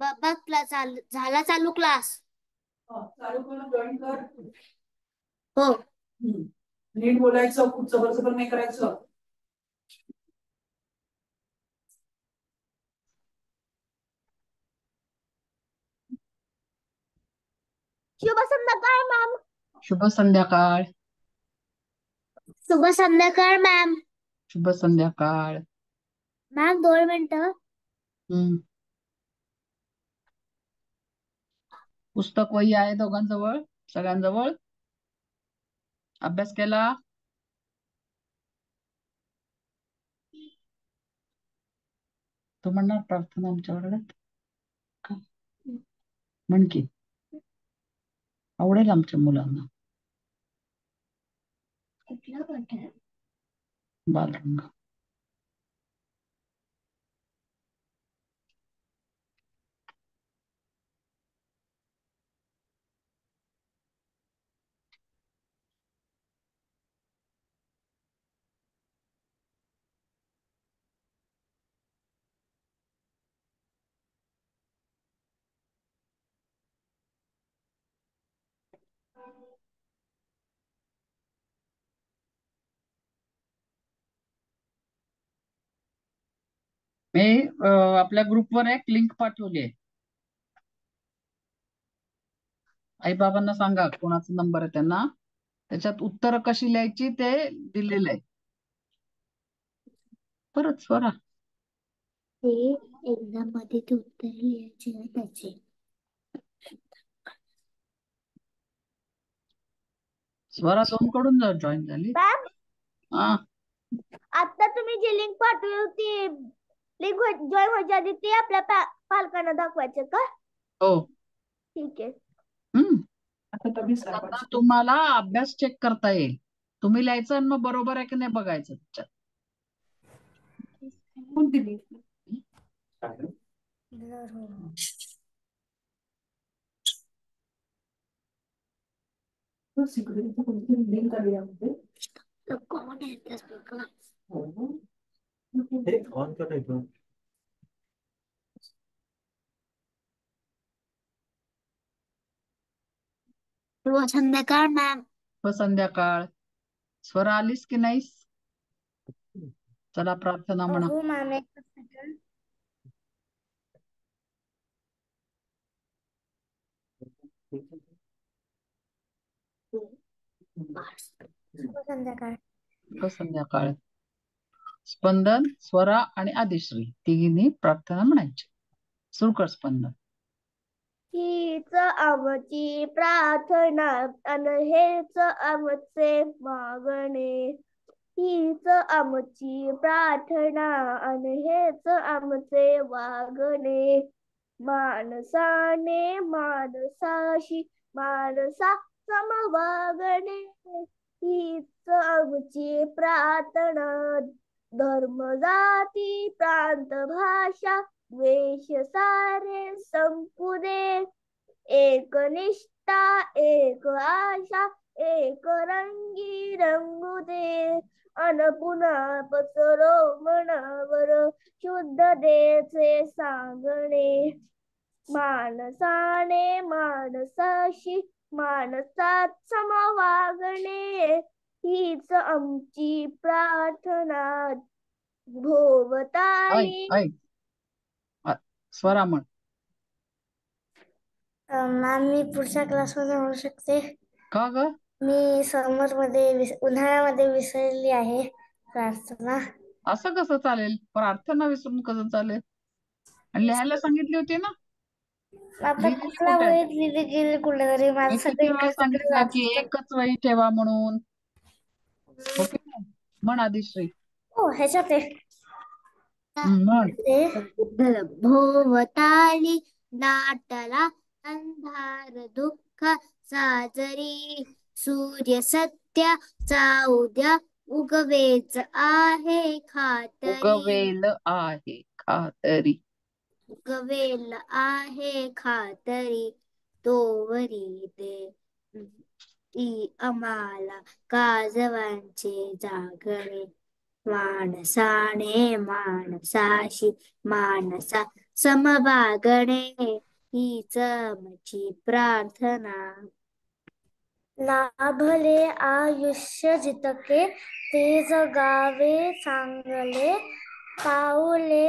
बाबा क्लास झाला चालू क्लास. चालू करून जॉईन कर. हो. नीट बोलायचं, खूप जबरजबर नाही करायचं. शुभ संध्याकाळ मॅम. शुभ संध्याकाळ. शुभ संध्याकाळ मॅम. शुभ संध्याकाळ. मॅम 2 मिनिटं. पुस्तक वही आहे दोघांजवळ, सगळ्यांजवळ? अभ्यास केला? तू म्हणणार प्रार्थना आमच्या वर्गात म्हण की, आवडेल आमच्या मुलांना. कुठला पाठ आहे? बालरंग. मी आपल्या ग्रुपवर एक लिंक पाठवली आहे. आई बाबांना सांगा कोणाचा नंबर आहे त्यांना, त्याच्यात उत्तर कशी लिहायची ते दिलेलं आहे. परत स्वरा ते एक्झाम मध्ये ते उत्तर लिहायचे आहे त्याचे. स्वरा 2 कडून जॉईन झाली. मॅम, हा, आता तुम्ही जी लिंक पाठवली होती, लिंक जॉईन व्हायच्या आधी ते आपल्या पालकांना दाखवायचं का? हो. ठीक आहे. आता तुम्हाला अभ्यास चेक करता येईल. तुम्ही लिहायचं आणि मग बरोबर आहे की नाही बघायचं त्याच्यात. कोणती लिंक? सिक्युरिटी कोणती लिंक आली यामध्ये? कोण आहे त्या स्पीकर? ऑन करायचं. शुभ संध्याकाळ मॅम. शुभ संध्याकाळ. स्वरा आलीस की नाहीस? चला प्रार्थना म्हणा. हो मॅम, एक सेकंड. शुभ संध्याकाळ. शुभ संध्याकाळ. स्पंदन, स्वरा आणि आदिश्री तिघींनी प्रार्थना म्हणायची. सुरू कर स्पंदन. हीच आमची प्रार्थना आणि हेच आमचे मागणे. हीच आमची प्रार्थना आणि हेच आमचे वागणे. माणसाने माणसाशी माणसा सम वागणे. हीच आमची प्रार्थना. धर्म जाती प्रांत भाषा द्वेष सारे संपू दे. एक निष्ठा एक आशा एक रंगी रंगू दे. अन पुन्हा पसरो मनावर शुद्धतेचे सांगणे. माणसाने माणसाशी माणसात सम वागणे. हीच आमची प्रार्थना. भोवताली स्वरा म्हण. मॅम, मी पुढच्या क्लासमध्ये म्हणू शकते का ग? मी उन्हाळ्यामध्ये विसरली आहे प्रार्थना. असं कसं चालेल? प्रार्थना विसरून कसं चालेल? आणि लिहायला सांगितली होती ना? आता लिहिलेली कुठला कुठे आहे? वहीत लिहिली गेली कुठेतरी, माझं मी सगळं किती वेळा इकडे तिकडे सांगितलं की जात. एकच वही ठेवा म्हणून. ओके म्हण आदिश्री. हो, ह्याच्यात आहे. म्हण. भोवताली नाटला अंधार दुःख साजरी. सूर्य सत्याचा उद्या उगवेच आहे खातरी. उगवेल आहे खातरी. उगवेल आहे खातरी. तोवरी दे ती आम्हाला काजवांचे जागणे. माणसाने माणसाशी माणसा समवागणे हीच आमची प्रार्थना. लाभले आयुष्य जितके ते जगावे चांगले. पाऊले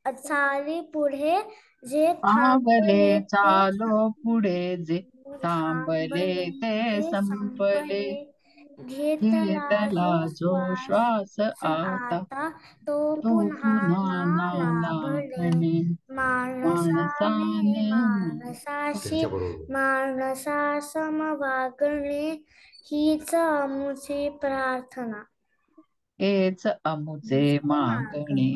चाली पुढे जे पावले थांबले ते चालो पुढे जे थांबले थांबले ते ते संपले. संपले. घेतला घेतला जो जो श्वास श्वास आता आता तो तो पुन्हा पुन्हा ना ना लाभले. लागणे. माणसाने माणसाने माणसाशी माणसा समवागणे हीच आमची प्रार्थना. हेच अमुचे मागणे.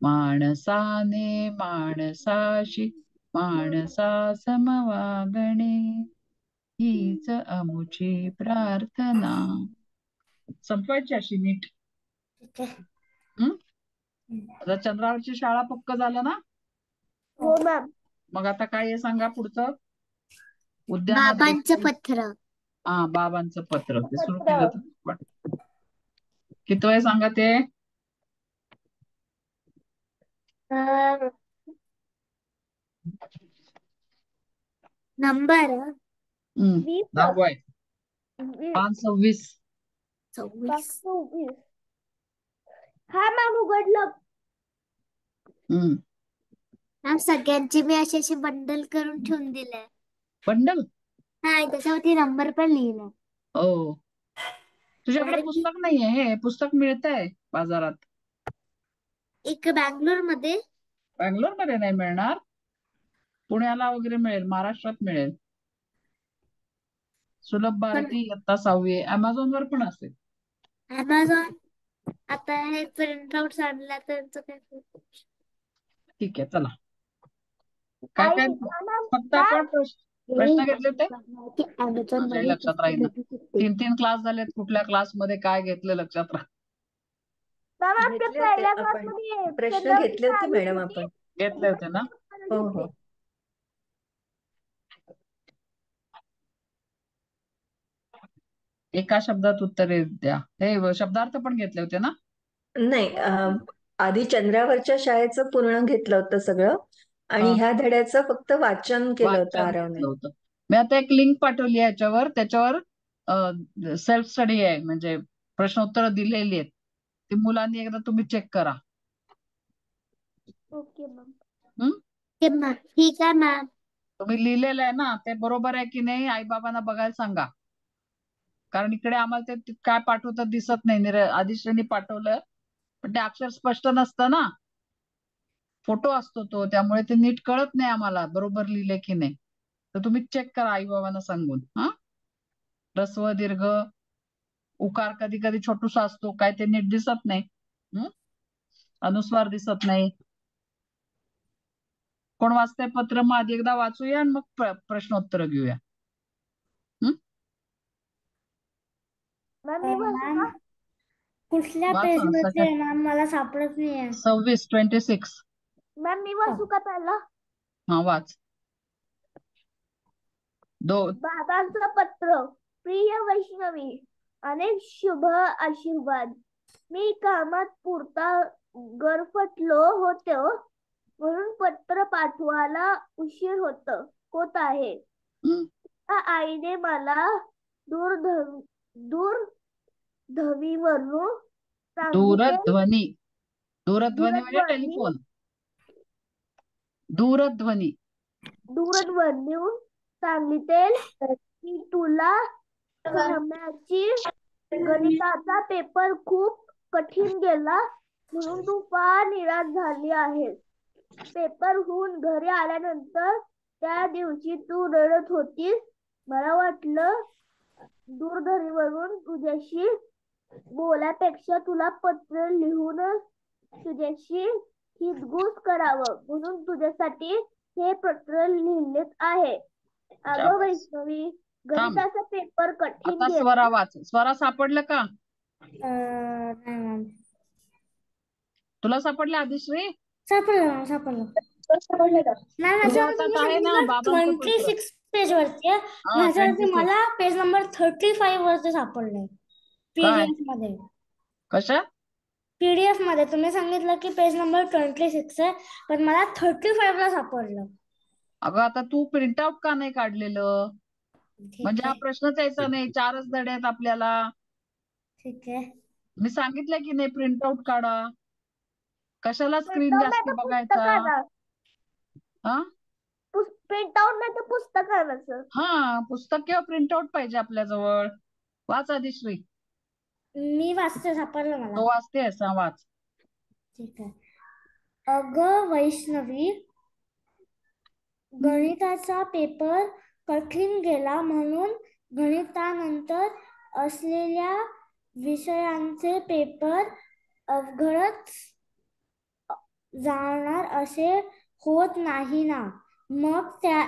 माणसाने माणसाशी माणसा समवागणे हीच अमुची प्रार्थना. संपवायची अशी नीट. ठीक आहे. हं? आता चंद्रावरची शाळा पक्क झालं ना? हो मॅम. मग आता काय आहे सांगा पुढचं? उद्यानात बाबांचं गेले. पत्र. हा, बाबांचं पत्र ते सुरू पत्र. केलं तर किती वेळ सांगा ते? नंबर 10 आहे. 5:26. 26. हा मॅम उघडलं. मॅम सगळ्यांचे मी असे बंडल करून ठेवून दिले. बंडल? हा, त्याच्यावरती नंबर पण लिहिलाय. हो. तुझ्याकडे कारण की पुस्तक नाहीये. हे पुस्तक मिळतंय बाजारात. एक बँगलोर मध्ये. बँगलोर मध्ये नाही मिळणार. पुण्याला वगैरे मिळेल, महाराष्ट्रात मिळेल. सुलभ भारती इयत्ता 6वी आहे. Amazon वर पण असेल. अमेझॉन आता हे प्रिंट आउट आणला त्यांचं काय. ठीक आहे, चला. काय काय फक्त आपण प्रश्न घेतले होते. अमेझॉन माझ्याही मध्ये लक्षात राहील. 3 क्लास झालेत. कुठल्या क्लासमध्ये काय घेतलं लक्षात राह. घेतले होते आपण. प्रश्न घेतले होते मॅडम आपण. घेतले होते ना? हो हो. एका शब्दात उत्तरे द्या. हे शब्दार्थ पण घेतले होते ना? नाही, आधी चंद्रावरच्या शाळेचं पूर्ण घेतलं होतं सगळं आणि ह्या धड्याचं फक्त वाचन केलं होतं वाचन आरवने. घेतलं होतं. मी आता एक लिंक पाठवली आहे याच्यावर. त्याच्यावर सेल्फ स्टडी आहे, म्हणजे प्रश्नोत्तर दिलेली आहेत. ती मुलांनी एकदा तुम्ही चेक करा. Okay ma'am. ठीक आहे मॅम. तुम्ही लिहिलेलं आहे ना, ते बरोबर आहे की नाही आई बाबांना बघायला सांगा. कारण इकडे आम्हाला ते काय पाठवतात दिसत नाही. आदिश्रींनी पाठवलं पण ते अक्षर स्पष्ट नसतं ना. फोटो असतो तो, त्यामुळे ते नीट कळत नाही आम्हाला बरोबर लिहिले की नाही. तर तुम्ही चेक करा आई बाबांना सांगून. हा, ह्रस्व दीर्घ उकार कधी कधी छोटूसा असतो, काय ते नीट दिसत नाही. अनुस्वार दिसत नाही. कोण वाचतंय पत्र? मग आधी एकदा वाचूया आणि मग प्रश्नोत्तर घेऊया. मॅम कुठल्या वाचा पेज मध्ये सगळ्यात. मॅम मला सापडत नाहीये. 26. मॅम मी वाचू का पहिला? हा, वाच. बाबांचं पत्र. प्रिय वैष्णवी, अनेक शुभ आशीर्वाद. मी कामात पुरता गरफटलो होतो म्हणून पत्र पाठवायला उशीर होत आहे. आईने मला दूरध्वनीवरून दूरध्वनी म्हणजे टेलिफोन. दूरध्वनीवरून सांगितले की तुला सहामाची गणिताचा पेपर खूप कठीण गेला म्हणून तू फार निराश झाली आहेस. पेपर होऊन घरी आल्यानंतर त्या दिवशी तू रडत होतीस. मला वाटलं दूरध्वनीवरून तुझ्याशी बोलापेक्षा तुला पत्र लिहून तुझ्याशी हितगुज करावं म्हणून तुझ्यासाठी हे पत्र लिहिले आहे. अगं वैष्णवी, गणिताचा पेपर कठीण आता गेला. स्वरा वाच. स्वरा सापडलं का? तुला सापडलं आदिश्री? सापडलं. तुझ्या हातात आहे ना बाबांचं पत्र? 26 पेज वरती आहे. हा, माझ्यावरती 26. मला पेज नंबर 35 वरती सापडलंय. काय? PDF मध्ये. कशा? PDF मध्ये तुम्ही सांगितलं की पेज नंबर 26 आहे, पण मला 35 ला सापडलं. अगं आता तू प्रिंटआउट का नाही काढलेलं? ठीक म्हणजे हा आहे, प्रश्नच यायचा नाही. 4च धडे आहेत आपल्याला. ठीक आहे. मी सांगितलं की नाही प्रिंटआउट काढा. कशाला स्क्रीन प्रिंटआउट नाही जास्ती तर बघायचा? पुस्तकाचं. हा प्रिंटआउट नाही तर पुस्तकाचं. हा पुस्तक किंवा प्रिंटआउट पाहिजे आपल्याजवळ. वाच आदिश्री. मी वाचते, सापडलं मला. तो वाचतेस, हा वाच. ठीक आहे. अगं वैष्णवी, गणिताचा पेपर कठीण गेला म्हणून गणितानंतर असलेल्या विषयांचे पेपर अवघडच जाणार असे होत नाही ना. मग त्या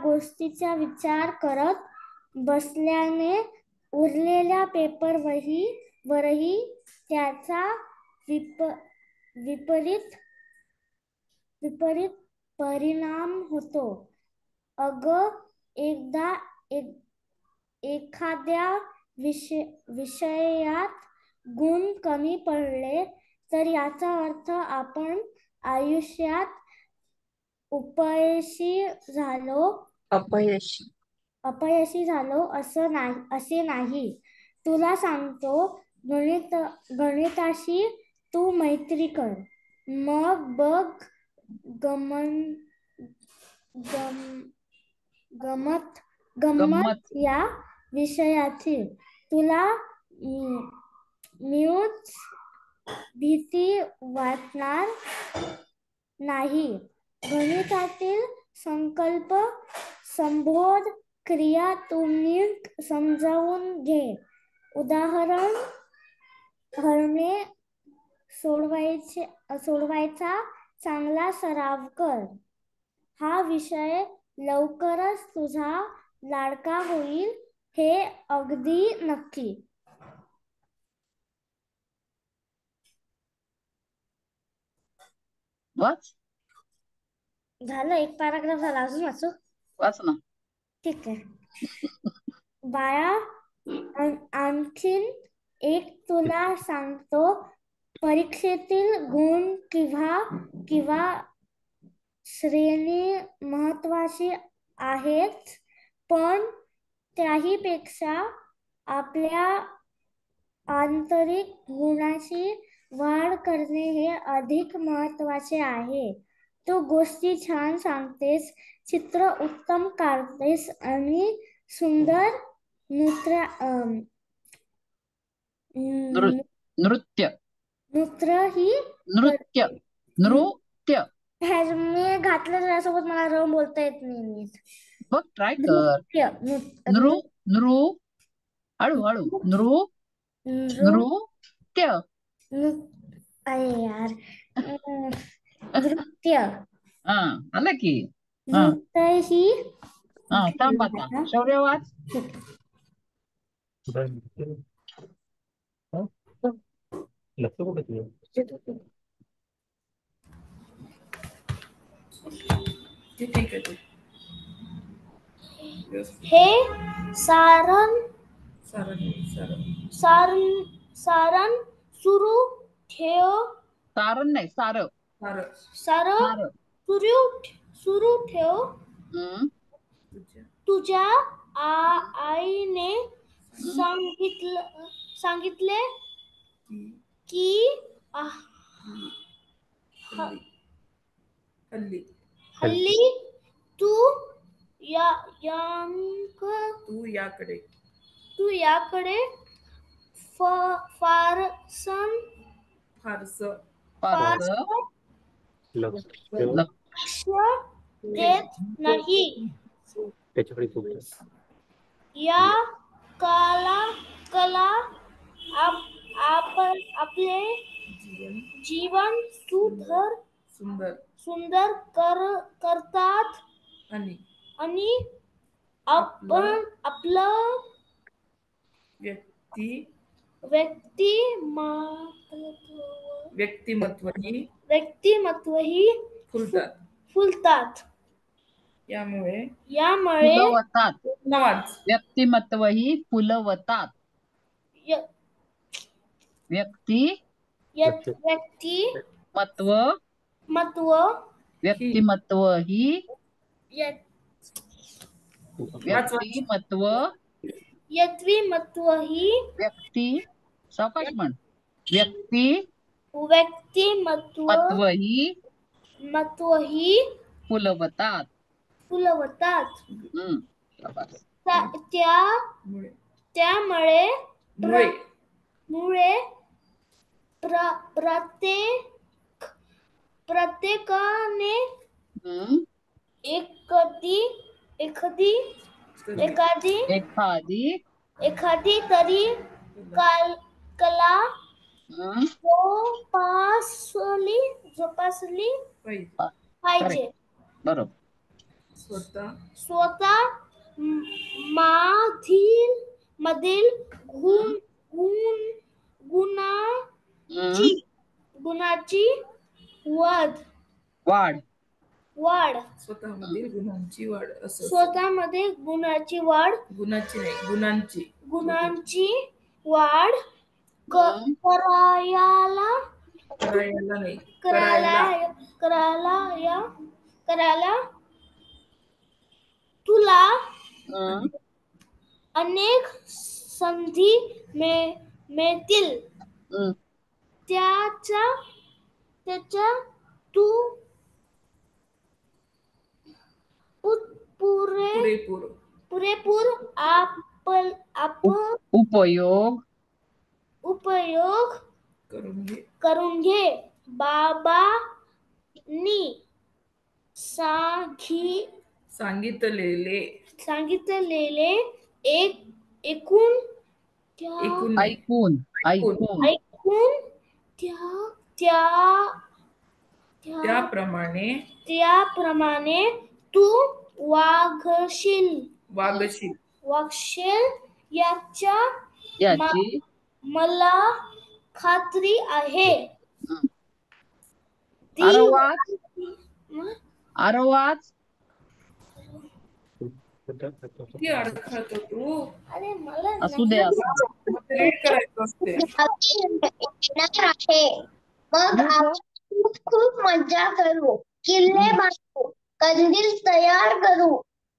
गोष्टीचा विचार करत बसल्याने उरलेल्या पेपरवरही त्याचा विपरीत परिणाम होतो. अगं एकदा एखाद्या विषयात गुण कमी पडले तर याचा अर्थ आपण आयुष्यात अपयशी झालो असे नाही. तुला सांगतो, गणिताशी तू मैत्री कर. मग बघ गमत गंमत. या विषयाची तुला न्यूज भीती वाटणार नाही. गणितातील संकल्प, संबोध, क्रिया तू नीट समजावून घे. उदाहरणे सोडवायचा चांगला सराव कर. हा विषय लवकरच तुझा लाडका होईल हे अगदी नक्की. वाच झालं, एक पॅराग्राफ झाला. अजून वाचू? वाच ना. ठीक आहे. बाळा, आणखीन एक तुला सांगतो, परीक्षेतील गुण किंवा श्रेणी महत्वाची आहेच, पण त्याहीपेक्षा आपल्या आंतरिक गुणाची वाढ करणे हे अधिक महत्वाचे आहे. तू गोष्टी छान सांगतेस, चित्र उत्तम काढतेस आणि सुंदर नृत्य नृत्यही नृत्य नृत्य मी घातलं त्यासोबत मला र बोलता येत नाही. बघ, ट्राय कर. नृ हळू नृत्य. अरे यार, नृत्य हा आलं की. नृत्यही हा थांब आता. शौर्य वाच. ठीक आहे ते. हे सारण सारण सुरू ठेव. सारण नाही, सार. सारण सुरू ठेव. तुझ्या आईने सांगितले की हल्ली तू याकडे फारसं लक्ष देत नाही. या कला आपले जीवन सुंदर करतात आणि आपण आपलं व्यक्तिमत्वही फुलतात. यामुळे व्यक्तिमत्वही फुलवतात. व्यक्ती व्यक्ती मत्व मत्व व्यक्तिमत्व ही वाच वाच. व्यक्तिमत्व व्यक्तिमत्व ही व्यक्ती सावकाश म्हण व्यक्तिमत्व व्यक्तिमत्व ही फुलवतात. फुलवतात. शाबास. मुळे त्यामुळे मुळे मुळे प्रत्येकाने हम्म. एखादी एखादी एखादी एखादी एखादी तरी कला हम्म, जोपासली पाहिजे. पाहिजे. बरोबर. स्वतः मधील हम्म, गुणाची वाढ वाढ. स्वतःमधील गुणांची वाढ असं स्वतःमध्ये गुणाची वाढ गुणाची नाही गुणांची वाढ हम्म, करायला करायला नाही करायला तुला हम्म, अनेक संधी मिळतील. हम्म. त्याचा तू पुरेपूर उपयोग करून घे. बाबांनी सांगितलेले एकूण ऐकून त्याप्रमाणे तू वागशील याची मला खात्री आहे. हम्म. आरोवाच किती अडखळतो तू अरे मला असू दे असू दे. रीड करायचं असते. येणार आहे. मग आपण खूप मजा करू, किल्ले बांधू, कंदील तयार करू,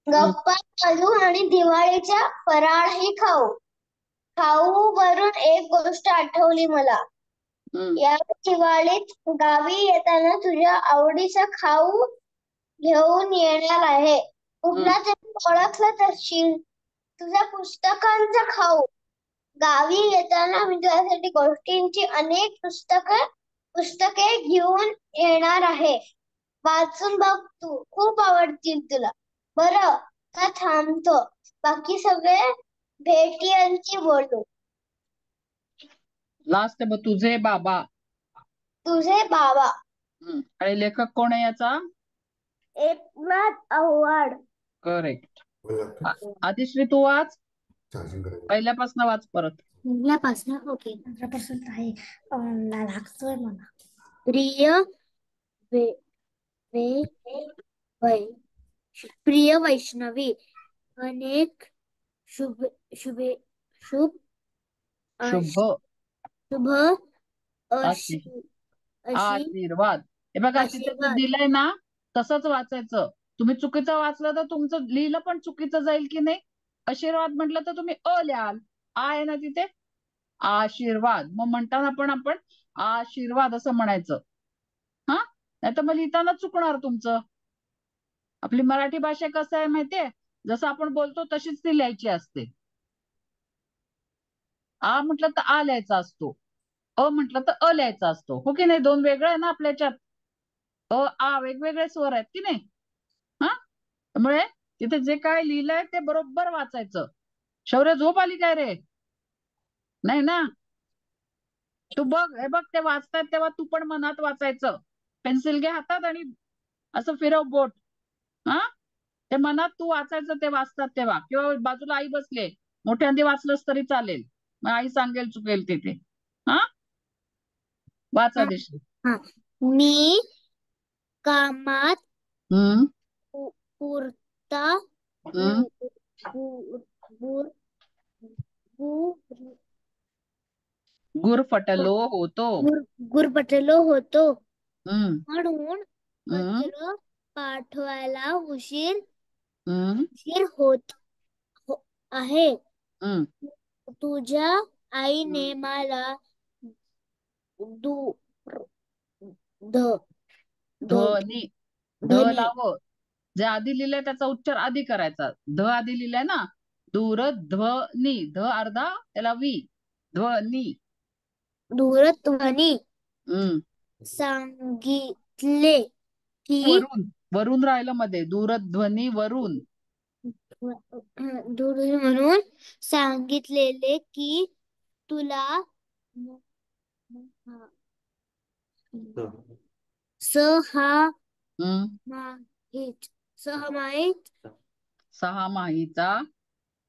गप्पा मारू आणि दिवाळीचा फराळही खाऊ. वरून एक गोष्ट आठवली मला. हम्म, या दिवाळीत गावी येताना तुझ्या आवडीचा खाऊ घेऊन येणार आहे. कुठला तरी ओळखलंच असशील, तुझ्या पुस्तकांचा खाऊ. गावी येताना मी तुझ्यासाठी गोष्टींची अनेक पुस्तके घेऊन येणार आहे. वाचून बघ तू, खूप आवडतील तुला. बरं, आता थांबतो. बाकी सगळे भेटीयांची बोलू. लास्ट तुझे बाबा. तुझे बाबा. आणि लेखक कोण आहे याचा? एकनाथ आव्हाड. करेक्ट. आदिश्री तू वाच, पहिल्यापासून वाच परत. ओके. आहे लागतोय मला. प्रिय प्रिय वैष्णवी, अनेक शुभ शुभ शुभ शुभ शुभ आशीर्वाद. हे बघा तिथे जे दिलंय ना तसंच वाचायचं. तुम्ही चुकीचं वाचलं तर तुमचं लिहिलं पण चुकीचं जाईल की नाही. आशीर्वाद म्हटलं तर तुम्ही लिहाल. आहे ना तिथे आशीर्वाद. मग म्हणताना पण आपण आशीर्वाद असं म्हणायचं. हा, नाही तर मग लिहिताना चुकणार तुमचं. आपली मराठी भाषा कसं आहे माहितीये, जसं आपण बोलतो तशीच ती लिहायची असते. आ म्हटलं तर आ लिहायचा असतो, म्हटलं तर लिहायचा असतो. हो की नाही? दोन वेगळं आहे ना आपल्याच्यात. आ वेगवेगळे स्वर आहेत की नाही. हा, त्यामुळे तिथे जे काय लिहिलंय ते बरोबर वाचायचं. शौर्य झोप आली काय रे? नाही ना. तू बघ, हे बघ ते वाचतात तेव्हा तू पण मनात वाचायचं. पेन्सिल घे हातात आणि असं फिरव बोट. हा, ते मनात तू वाचायचं ते वाचतात तेव्हा. किंवा बाजूला आई बसले, मोठ्यांदी वाचलंच तरी चालेल. मग आई सांगेल चुकेल तिथे. हा, वाचा दिश. मी कामात पुरता गुरफटलो होतो. गुरफटलो होतो. हम्म म्हणून हम्म पत्र पाठवायला उशीर हम्म होत आहे. हम्म तुझ्या आईने मला दु ध ध्वनी ध ध्वनी लाव. जे आधी लिहिलंय त्याचा उच्चार आधी करायचा. ध आधी लिहिलंय ना. दूरध्वनी. ध अर्धा त्याला वी. ध्वनी. दूरध्वनी हम्म सांगितले की वरून वरून राहिलं मध्ये. दूरध्वनी वरून. दूरध्वनी म्हणून सांगितलेले की तुला हम्म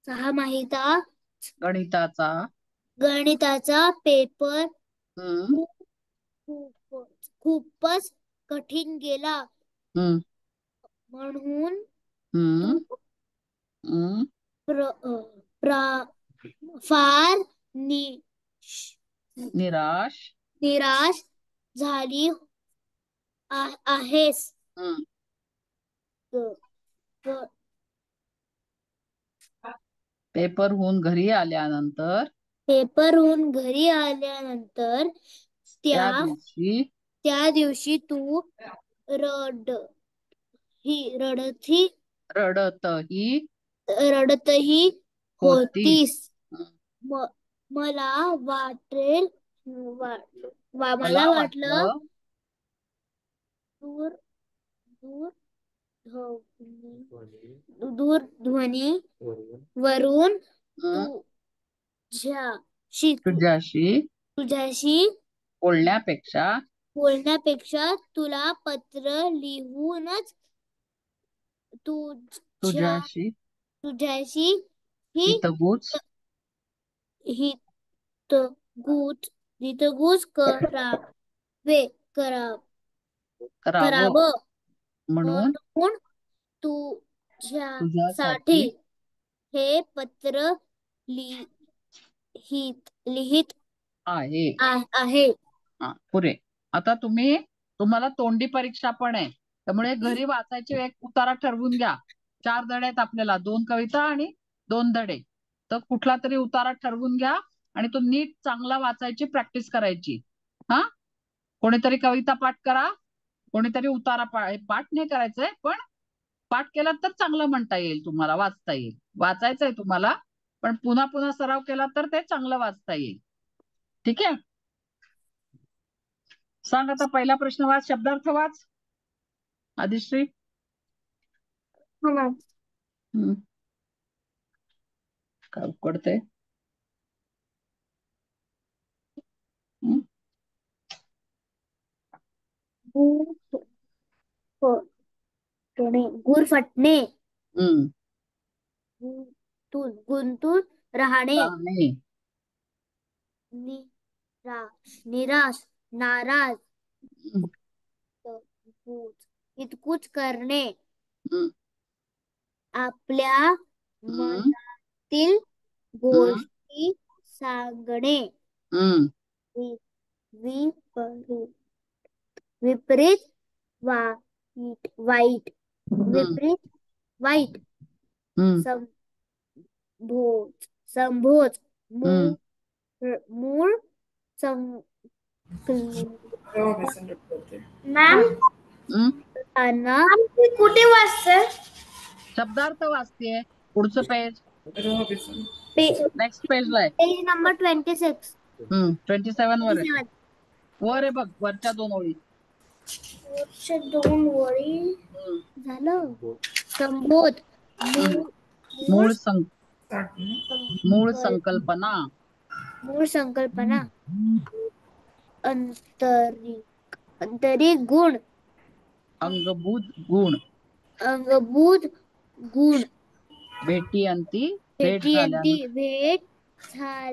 सहामाहीचा गणिताचा गणिताचा पेपर हम्म खूपच कठीण गेला. हम्म म्हणून हम्म तू हम्म फार निराश निराश झाली आहेस. हम्म पेपरहून घरी आल्यानंतर त्या त्या दिवशी तू रडतही होतीस. मला वाटलं दूरध्वनी वरून तुझ्याशी बोलण्यापेक्षा तुला पत्र लिहूनच तुझ्याशी हितगुज करावं म्हणून तुझ्यासाठी हे पत्र लिहित आहे. पुरे. आता तुम्हाला तोंडी परीक्षा पण आहे. त्यामुळे घरी वाचायचे एक उतारा ठरवून घ्या. 4 धडे आहेत आपल्याला. 2 कविता आणि 2 धडे. तर कुठला तरी उतारा ठरवून घ्या आणि तो नीट चांगला वाचायची प्रॅक्टिस करायची. हा, कोणीतरी कविता पाठ करा, कोणीतरी उतारा पाठ नाही करायचंय, पण पाठ केला तर चांगलं म्हणता येईल, तुम्हाला वाचता येईल. वाचायचंय तुम्हाला, पण पुन्हा पुन्हा सराव केला तर ते चांगलं वाचता येईल. ठीक आहे. सांग आता पहिला प्रश्न वाच, शब्दार्थ वाच आदिश्री. काय उकडते. गुरफटणे. गुंतून राहणे. निराश, नाराज, हितकुच करणे. आपल्या मनातील गोष्टी सांगणे. विपरीत वाईट संभोज मूळ कुठे वाचते. शब्दार्थ वाचतेय. पुढचं पेज. नेक्स्ट पेजला आहे. Page number 26. 27 वर आहे. वर आहे बघ, वरच्या 2 ओळी. वरच्या 2 ओळी झालं. संबोध. मूळ संकल्पना. आंतरिक गुण. अंगभूत गुण. भेटीअंती भेट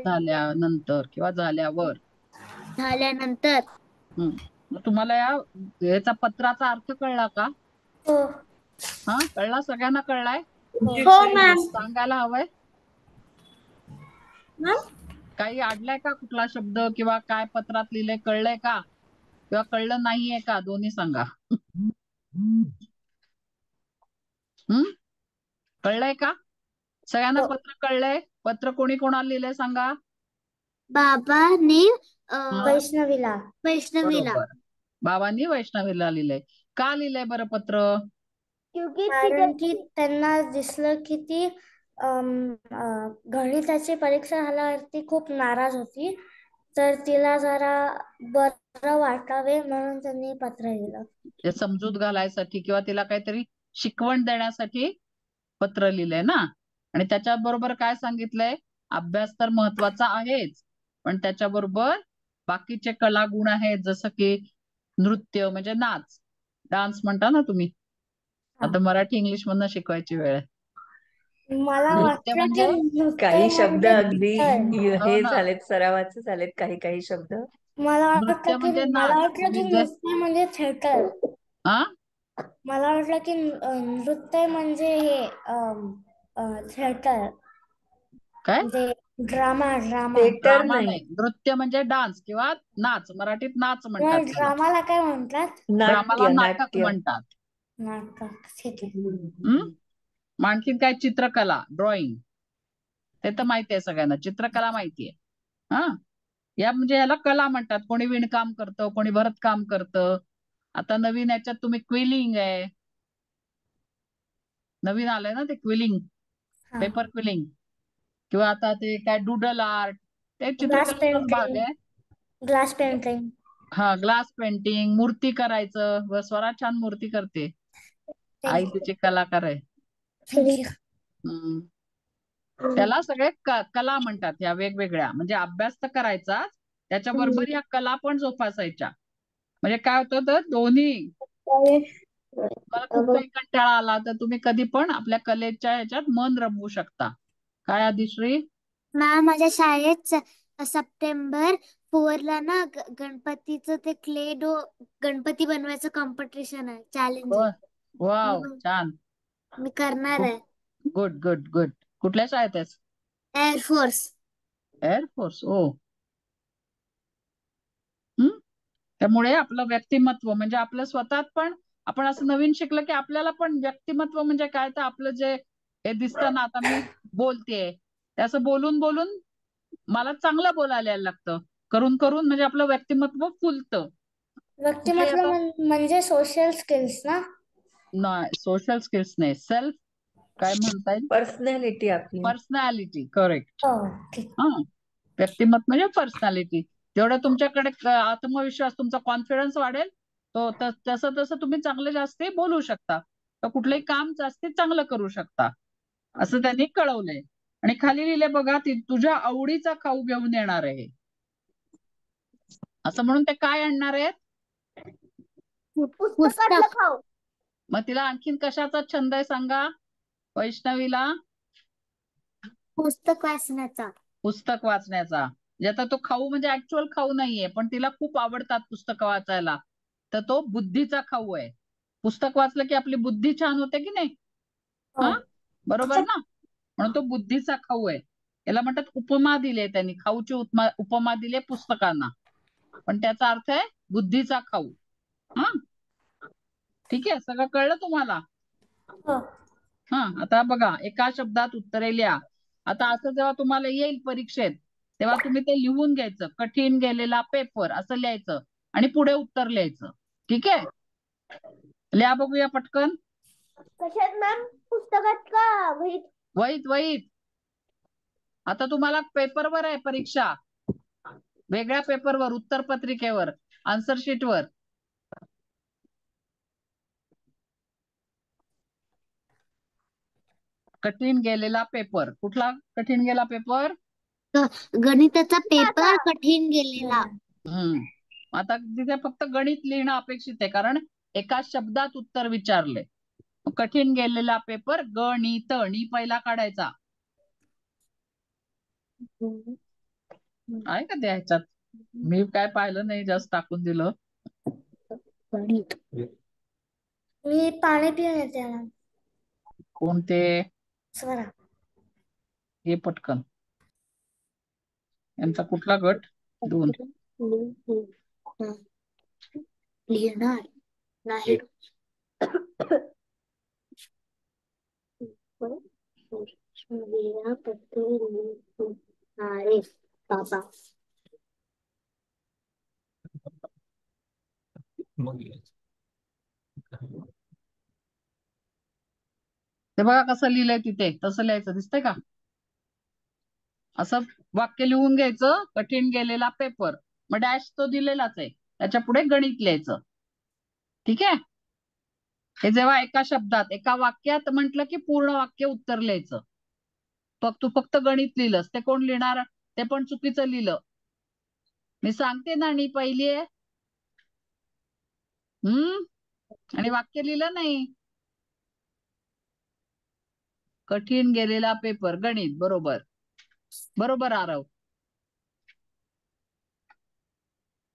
झाल्यानंतर किंवा झाल्यावर. तुम्हाला याचा पत्राचा अर्थ कळला का? हा, कळला? सगळ्यांना कळलाय? हो मॅम. सांगायला हवंय. काही अडलाय का कुठला शब्द किंवा काय पत्रात लिहिलंय कळलंय का किंवा कळलं नाहीये का दोन्ही सांगा. हम्म कळलंय का सगळ्यांना हो. पत्र कळलंय. पत्र कोणी कोणाला लिहिलंय सांगा. बाबांनी हा वैष्णवीला बरोबर बाबांनी वैष्णवीला लिहिलंय. का लिहिलंय बरं पत्र. कारण की त्यांना दिसलं की ती गणिताची परीक्षा झाल्यावरती खूप नाराज होती, तर तिला जरा बरं वाटावे म्हणून त्यांनी पत्र लिहिलं. ते समजूत घालायसाठी किंवा तिला काहीतरी शिकवण देण्यासाठी पत्र लिहिलंय ना. आणि त्याच्याबरोबर काय सांगितलंय अभ्यास तर महत्वाचा आहेच पण त्याच्याबरोबर बाकीचे कलागुण आहेत जसं की नृत्य म्हणजे नाच डान्स म्हणता ना तुम्ही. आता मराठी इंग्लिश मधनं शिकवायची वेळ आहे. मला नृत्य वाटलं की म्हणजे नृत्य काही शब्द म्हणजे अगदी कीर्तन. हो हे ना झालेत, सरावाचे झालेत काही काही शब्द. नृत्य म्हणजे नाच नृत्य म्हणजे थिएटर. हा मला वाटलं की नृत्य म्हणजे हे थिएटर काय म्हणजे ड्रामा थिएटर ड्रामा नाही, नाही नृत्य म्हणजे डान्स किंवा नाच मराठीत नाच म्हणतात त्याला. ड्रामाला काय म्हणतात. ड्रामाला नाट्य नाटक नाट्य. म्हणतात. नाटक ठीक आहे. मग आणखीन काय चित्रकला ड्रॉइंग ते तर माहिती आहे सगळ्यांना. चित्रकला माहितीये हा या म्हणजे याला कला म्हणतात. कोणी विणकाम करतं कोणी भरतकाम करतं. आता नवीन याच्यात तुम्ही क्विलिंग आहे नवीन आलंय ना ते क्विलिंग हा. पेपर क्विलिंग किंवा आता ते काय डुडल आर्ट ते ग्लास चित्रकलेचाच भाग पेंटिंग आहे. ग्लास पेंटिंग हा ग्लास पेंटिंग मूर्ती करायचं व स्वरा छान मूर्ती करते. आई तिची कलाकार आहे. हम्म. त्याला सगळे कला म्हणतात या वेगवेगळ्या म्हणजे अभ्यास तर करायचा त्याच्याबरोबर या कला पण जोपासायच्या. म्हणजे काय होतं तर दोन्ही मला खूप काही कंटाळा आला तर तुम्ही कधी पण आपल्या कलेच्या ह्याच्यात मन रमवू शकता. काय आदिश्री. मॅम माझ्या शाळेत सप्टेंबर 4 ला ना गणपतीचं ते क्ले डो गणपती बनवायचं कॉम्पिटिशन आहे चॅलेंज आहे. वाव मी छान मी करणार आहे. Good good good. कुठल्या शाळेत आहेस. एअरफोर्स. एअरफोर्स ओ. त्यामुळे आपलं व्यक्तिमत्व म्हणजे आपलं स्वतःत पण आपण असं नवीन शिकलं की आपल्याला पण व्यक्तिमत्व म्हणजे काय तर आपलं जे हे दिसतं ना आता मी बोलतेय ते असं बोलून बोलून मला चांगलं बोलायला यायला लागतं. करून करून म्हणजे आपलं व्यक्तिमत्व फुलतं. कुठे व्यक्तिमत्व आता म्हणजे सोशल स्किल्स ना. नाही सोशल स्किल्स नाही सेल्फ काय म्हणता येईल पर्सनॅलिटी आपली. Personality correct. हो ठीक. हा व्यक्तिमत्व म्हणजे पर्सनॅलिटी. जेवढा तुमच्याकडे आत्मविश्वास तुमचा कॉन्फिडन्स वाढेल तो तसं तसं तुम्ही चांगलं जास्ती बोलू शकता तर कुठलंही काम जास्ती चांगलं करू शकता असं त्यांनी कळवलंय. आणि खाली लिहिले बघा तुझ्या आवडीचा खाऊ घेऊन येणार आहे असं म्हणून ते काय आणणार आहेत. पुस्तकातलं खाऊ. मग तिला आणखीन कशाचा छंद आहे सांगा वैष्णवीला. पुस्तक वाचण्याचा. पुस्तक वाचण्याचा. म्हणजे आता तो खाऊ म्हणजे ऍक्च्युअल खाऊ नाहीये पण तिला खूप आवडतात पुस्तकं वाचायला तर तो बुद्धीचा खाऊ आहे. पुस्तक वाचलं की आपली बुद्धी छान होते की नाही. हा बरोबर ना. म्हणून तो बुद्धीचा खाऊ आहे. याला म्हणतात उपमा दिले त्यांनी खाऊची उपमा दिली पुस्तकांना पण त्याचा अर्थ आहे बुद्धीचा खाऊ. हा ठीक आहे सगळं कळलं तुम्हाला. हा आता बघा एका शब्दात उत्तरे लिहा. आता असं जेव्हा तुम्हाला येईल परीक्षेत तेव्हा तुम्ही ते लिहून घ्यायचं कठीण गेलेला पेपर असं लिहायचं आणि पुढे उत्तर लिहायचं. ठीक आहे लिहा बघूया पटकन. कशात मॅम पुस्तकात का वहीत. वहीत वहीत. आता तुम्हाला पेपरवर आहे परीक्षा वेगळ्या पेपरवर उत्तरपत्रिकेवर आन्सर शीटवर. कठीण गेलेला पेपर कुठला कठीण गेला पेपर. गणिताचा पेपर कठीण गेलेला. आता तिथे फक्त गणित लिहिणं अपेक्षित आहे कारण एका शब्दात उत्तर विचारले. कठीण गेलेला पेपर गणित नी पहिला काढायचा आहे का त्या ह्याच्यात. मी काय पाहिलं नाही जास्त टाकून दिलं. गणित. मी पाणी पिऊन येते मॅम. कोणते स्वरा. हे पटकन यांचा कुठला गट? 2. लिहिणार नाही. अरे बाबा. ते बघा कसं लिहिलंय तिथे, तसं लिहायचं. दिसतंय का? असं वाक्य लिहून घ्यायचं, कठीण गेलेला पेपर, मग डॅश तो दिलेलाच आहे, त्याच्या पुढे गणित लिहायचं. ठीक आहे? हे जेव्हा एका शब्दात एका वाक्यात म्हटलं की पूर्ण वाक्य उत्तर लिहायचं. तू फक्त गणित लिहिलंस, ते कोण लिहिणार? ते पण चुकीचं लिहिलं. मी सांगते ना, आणि पहिली आहे. आणि वाक्य लिहिलं नाही. कठीण गेलेला पेपर, गणित. बरोबर बरोबर आरव.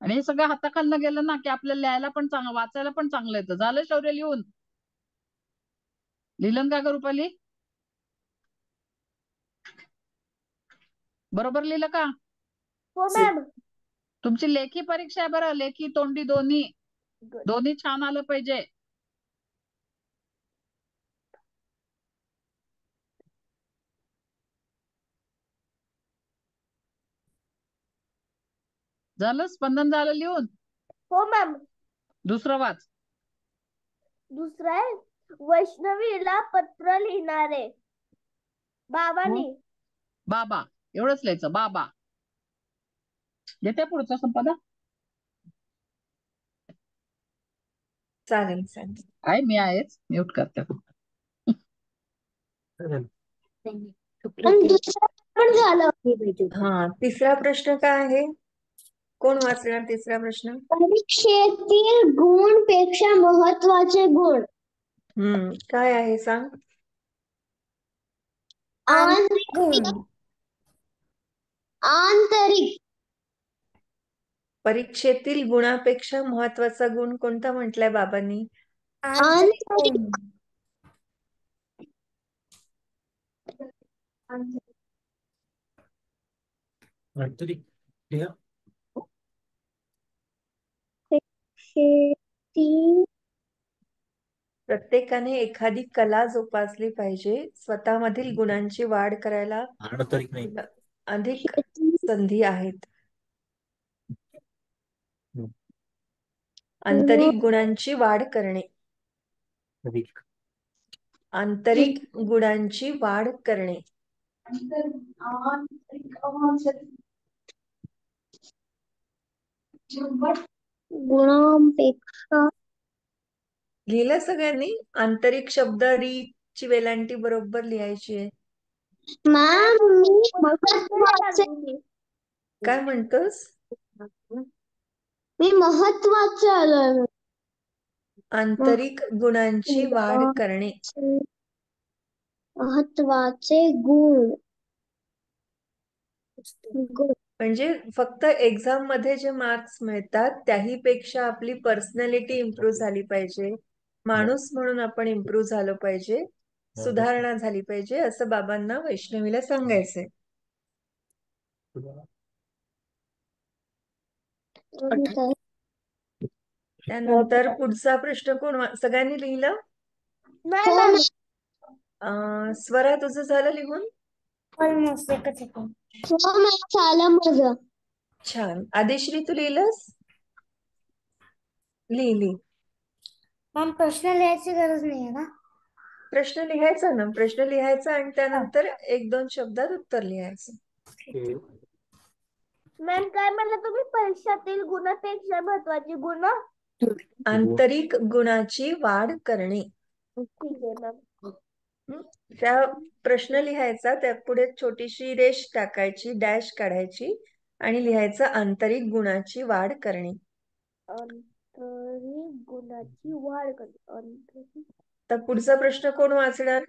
आणि हे सगळं हाताखालनं गेलं ना की आपल्याला लिहायला पण चांगलं, वाचायला पण चांगलं येतं. झालं शौर्य लिहून? लिहिलं का ग रुपाली? बरोबर लिहिलं का? हो मॅम. तुमची लेखी परीक्षा आहे बरं, लेखी तोंडी दोन्ही छान आलं पाहिजे. झालं? स्पंदन झालं लिहून? हो मॅम. दुसरं वाच. दुसरं आहे, वैष्णवीला पत्र लिहिणारे बाबांनी. बाबा एवढंच लिहायचं, बाबा. देते पुढचा संपादा? चालेल चालेल. आहे, मी आहेच, म्यूट करते. पण झालं. हा, तिसरा प्रश्न काय आहे? कोण वाचणार तिसरा प्रश्न? परीक्षेतील गुण पेक्षा महत्वाचे गुण. काय आहे सांग? आंतरिक. परीक्षेतील गुणापेक्षा महत्वाचा गुण कोणता म्हटलाय बाबांनी? आंतरिक. प्रत्येकाने एखादी कला जोपासली पाहिजे. स्वतःमधील गुणांची वाढ करायला अधिक संधी आहेत. आंतरिक गुणांची वाढ करणे. आंतरिक गुणांची वाढ करणे. गुणांपेक्षा. लिहिलं सगळ्यांनी? आंतरिक शब्द ची वेलांटी बरोबर लिहायची आहे. मॅम, मी महत्वाचे. काय म्हणतोस? मी महत्वाचे आलं. आंतरिक गुणांची वाढ करणे. महत्वाचे गुण. म्हणजे फक्त एक्झाम मध्ये जे मार्क्स मिळतात त्याही पेक्षा आपली पर्सनॅलिटी इम्प्रूव्ह झाली पाहिजे, माणूस म्हणून आपण इम्प्रूव्ह झालो पाहिजे, सुधारणा झाली पाहिजे, असं बाबांना वैष्णवीला सांगायचंय. त्यानंतर पुढचा प्रश्न कोण सगळ्यांनी लिहिलं? स्वरा तुझं झालं लिहून? झालं माझं. छान. आदिश्री तू लिहिलंस? लिहिली. मॅम, प्रश्न लिहायची गरज नाहीये ना? प्रश्न लिहायचा ना, प्रश्न लिहायचा आणि त्यानंतर 1-2 शब्दात उत्तर लिहायचं. मॅम, काय म्हणलं तुम्ही? परीक्षातील गुणापेक्षा महत्वाची गुण. आंतरिक गुणाची वाढ करणे. ठीक आहे मॅम. त्या प्रश्न लिहायचा, त्या पुढे छोटीशी रेष टाकायची, डॅश काढायची आणि लिहायचं आंतरिक गुणाची वाढ करणे. आंतरिक गुणाची वाढ करणे. तर पुढचा प्रश्न कोण वाचणार?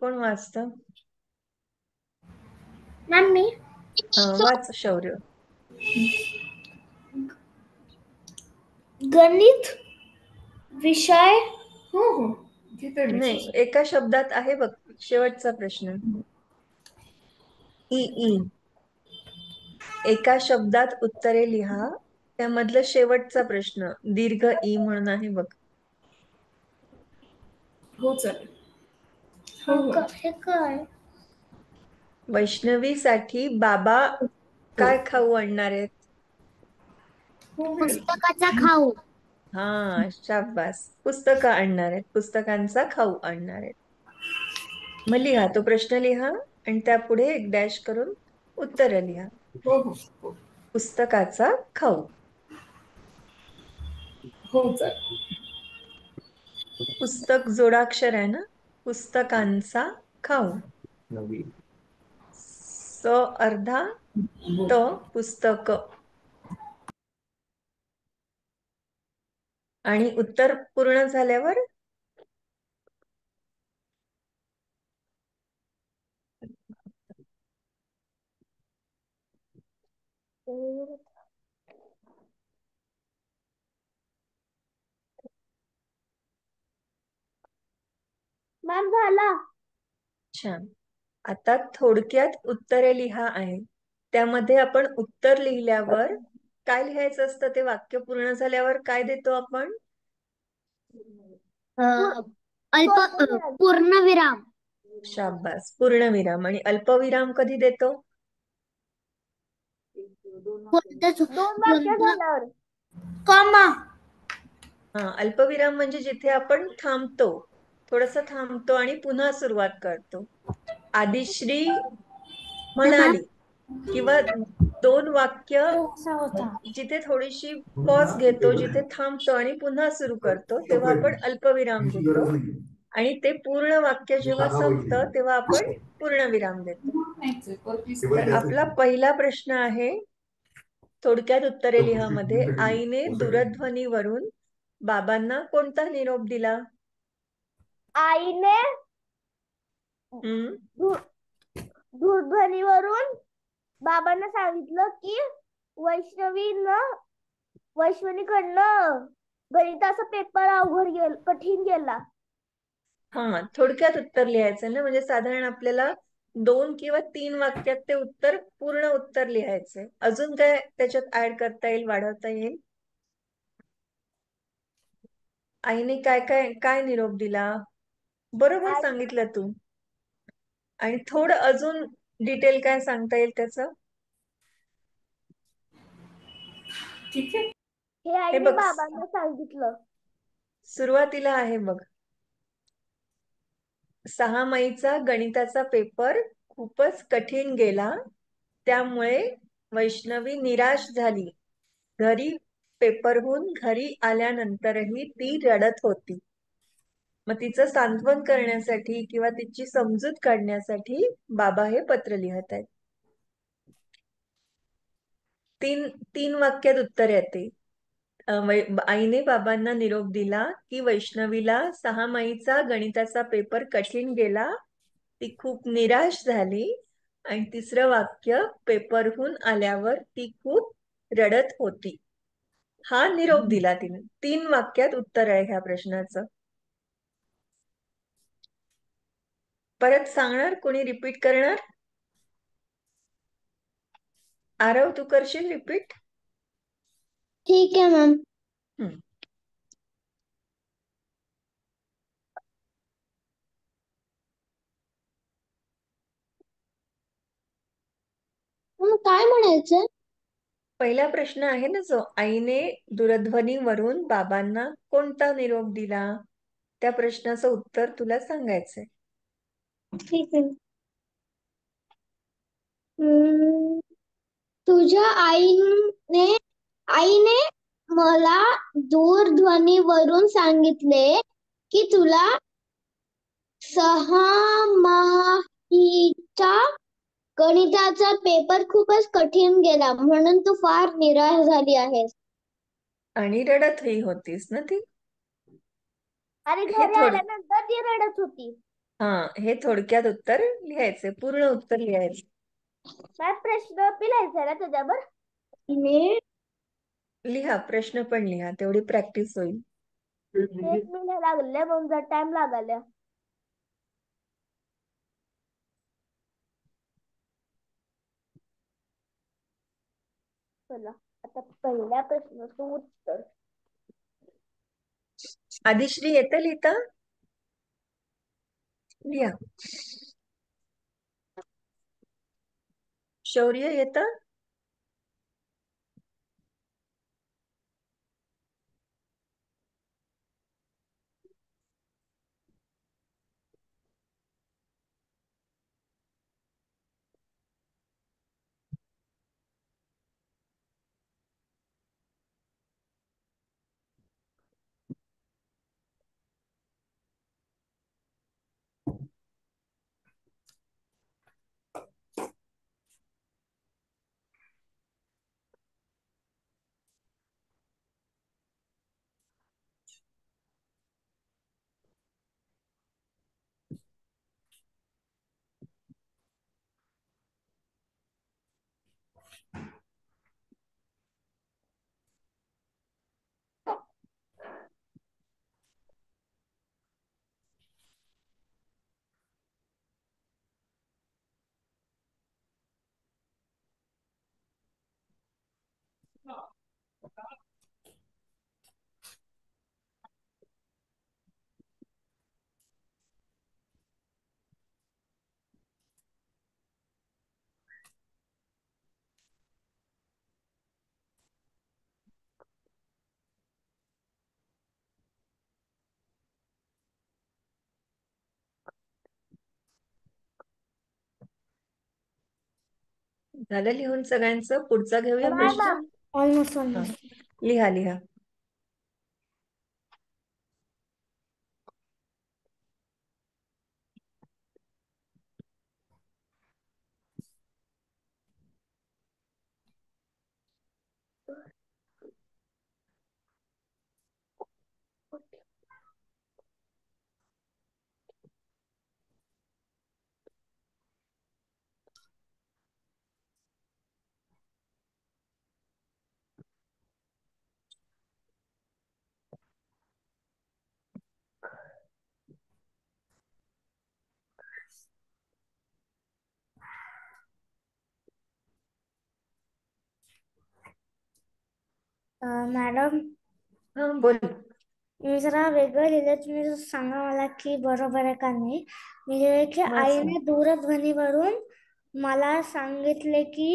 कोण वाचत? मॅम, मी वाच शौर्य. गणित विषय हो हो घेते मी नाही, एका शब्दात आहे बघ शेवटचा प्रश्न. ई. एका शब्दात उत्तरे लिहा. त्यामधलं शेवटचा प्रश्न दीर्घ ई म्हणून आहे बघ. हो चालेल. हो हो हे काय वैष्णवीसाठी बाबा काय खाऊ आणणार आहेत? हो मॅडम. पुस्तकाचा खाऊ. हा, शाबास. पुस्तकं आणणार आहेत, पुस्तकांचा खाऊ आणणार आहेत. मग लिहा, तो प्रश्न लिहा आणि त्यापुढे एक डॅश करून उत्तर लिहा. हो हो हो पुस्तकाचा खाऊ. हो चालेल. पुस्तक जोडाक्षर आहे ना. पुस्तकांचा खाऊ. स अर्धा त पुस्तक. आणि उत्तर पूर्ण झाल्यावर मॅम झाला. छान. आता थोडक्यात उत्तरे लिहा आहे. त्यामध्ये आपण उत्तर लिहिल्यावर काय लिहायचं असतं? ते वाक्य पूर्ण झाल्यावर काय देतो आपण? पूर्णविराम. शाबास, पूर्णविराम. आणि अल्पविराम कधी देतो? झाल्यावर कॉमा. हा, अल्पविराम म्हणजे जिथे आपण थांबतो, थोडस थांबतो आणि पुन्हा सुरुवात करतो. आदिश्री म्हणाली किंवा दोन वाक्य जिथे थोडीशी पॉज घेतो, जिथे थांबतो आणि पुन्हा सुरू करतो, तेव्हा आपण अल्पविराम देतो. आणि ते पूर्ण वाक्य जेव्हा संपतं तेव्हा आपण पूर्णविराम देतो. तर आपला पहिला प्रश्न आहे थोडक्यात उत्तरे लिहा मध्ये, आईने दूरध्वनीवरून बाबांना कोणता निरोप दिला? आईने दूरध्वनीवरून बाबांना सांगितलं की वैष्णवीकडनं गणिताचा पेपर कठीण गेला. हा, थोडक्यात उत्तर लिहायचं ना. म्हणजे साधारण आपल्याला 2 किंवा 3 वाक्यात ते उत्तर, पूर्ण उत्तर लिहायचंय. अजून काय त्याच्यात ऍड करता येईल, वाढवता येईल? आईने काय काय काय निरोप दिला? बरोबर सांगितलं तू. आणि थोडं अजून डिटेल काय सांगता येईल त्याचं? ठीक आहे. हे आईने बघ, बाबांना सांगितलं. सुरुवातीला आहे बघ, 6 माईचा गणिताचा पेपर खूपच कठीण गेला, त्यामुळे वैष्णवी निराश झाली. पेपरहून घरी आल्यानंतरही ती रडत होती. मग तिचं सांत्वन करण्यासाठी किंवा तिची समजूत काढण्यासाठी बाबा हे पत्र लिहत आहेत. 3 वाक्यात उत्तर येते. आईने बाबांना निरोप दिला की वैष्णवीला 6 माईचा गणिताचा पेपर कठीण गेला, ती खूप निराश झाली. आणि तिसरं वाक्य, पेपरहून आल्यावर ती खूप रडत होती. हा निरोप दिला तिने. 3 वाक्यात उत्तर आहे ह्या प्रश्नाचं. परत सांगणार कोणी? रिपीट करणार? आरव, तू करशील रिपीट? ठीक आहे मॅम. काय म्हणायचं? पहिला प्रश्न आहे ना जो, आईने दूरध्वनीवरून बाबांना कोणता निरोप दिला, त्या प्रश्नाचं उत्तर तुला सांगायचंय. ठीक आहे. तुझ्या आईने मला दूरध्वनीवरून सांगितले की तुला 6 माहीचा गणिताचा पेपर खूपच कठीण गेला, म्हणून तू फार निराश झाली आहेस. आणि रडतही होतीस ना ती. आणि घरी आल्यानंतर ती रडत होती. हा, हे थोडक्यात उत्तर लिहायचे, पूर्ण उत्तर लिहायचे. काय प्रश्न लिहायचा ना त्याच्यावर? लिहा, प्रश्न पण लिहा, तेवढी प्रॅक्टिस होईल. एक महिना लागले म्हणून जर टाइम लागायला. चला आता पहिल्या प्रश्नाचं उत्तर. आदिश्री येतं लिहिता? लिहा. शौर्य येतं? झालं लिहून सगळ्यांचं? पुढचा घेऊया प्रश्न. ऑलमोस्ट हा. लिहा लिहा. मॅडम, हा बोल. मी जरा वेगळं लिहिलं, तुम्ही सांगा मला की बरोबर आहे का नाही. मी लिहिले की वाच ना. आईने दूरध्वनीवरून मला सांगितले की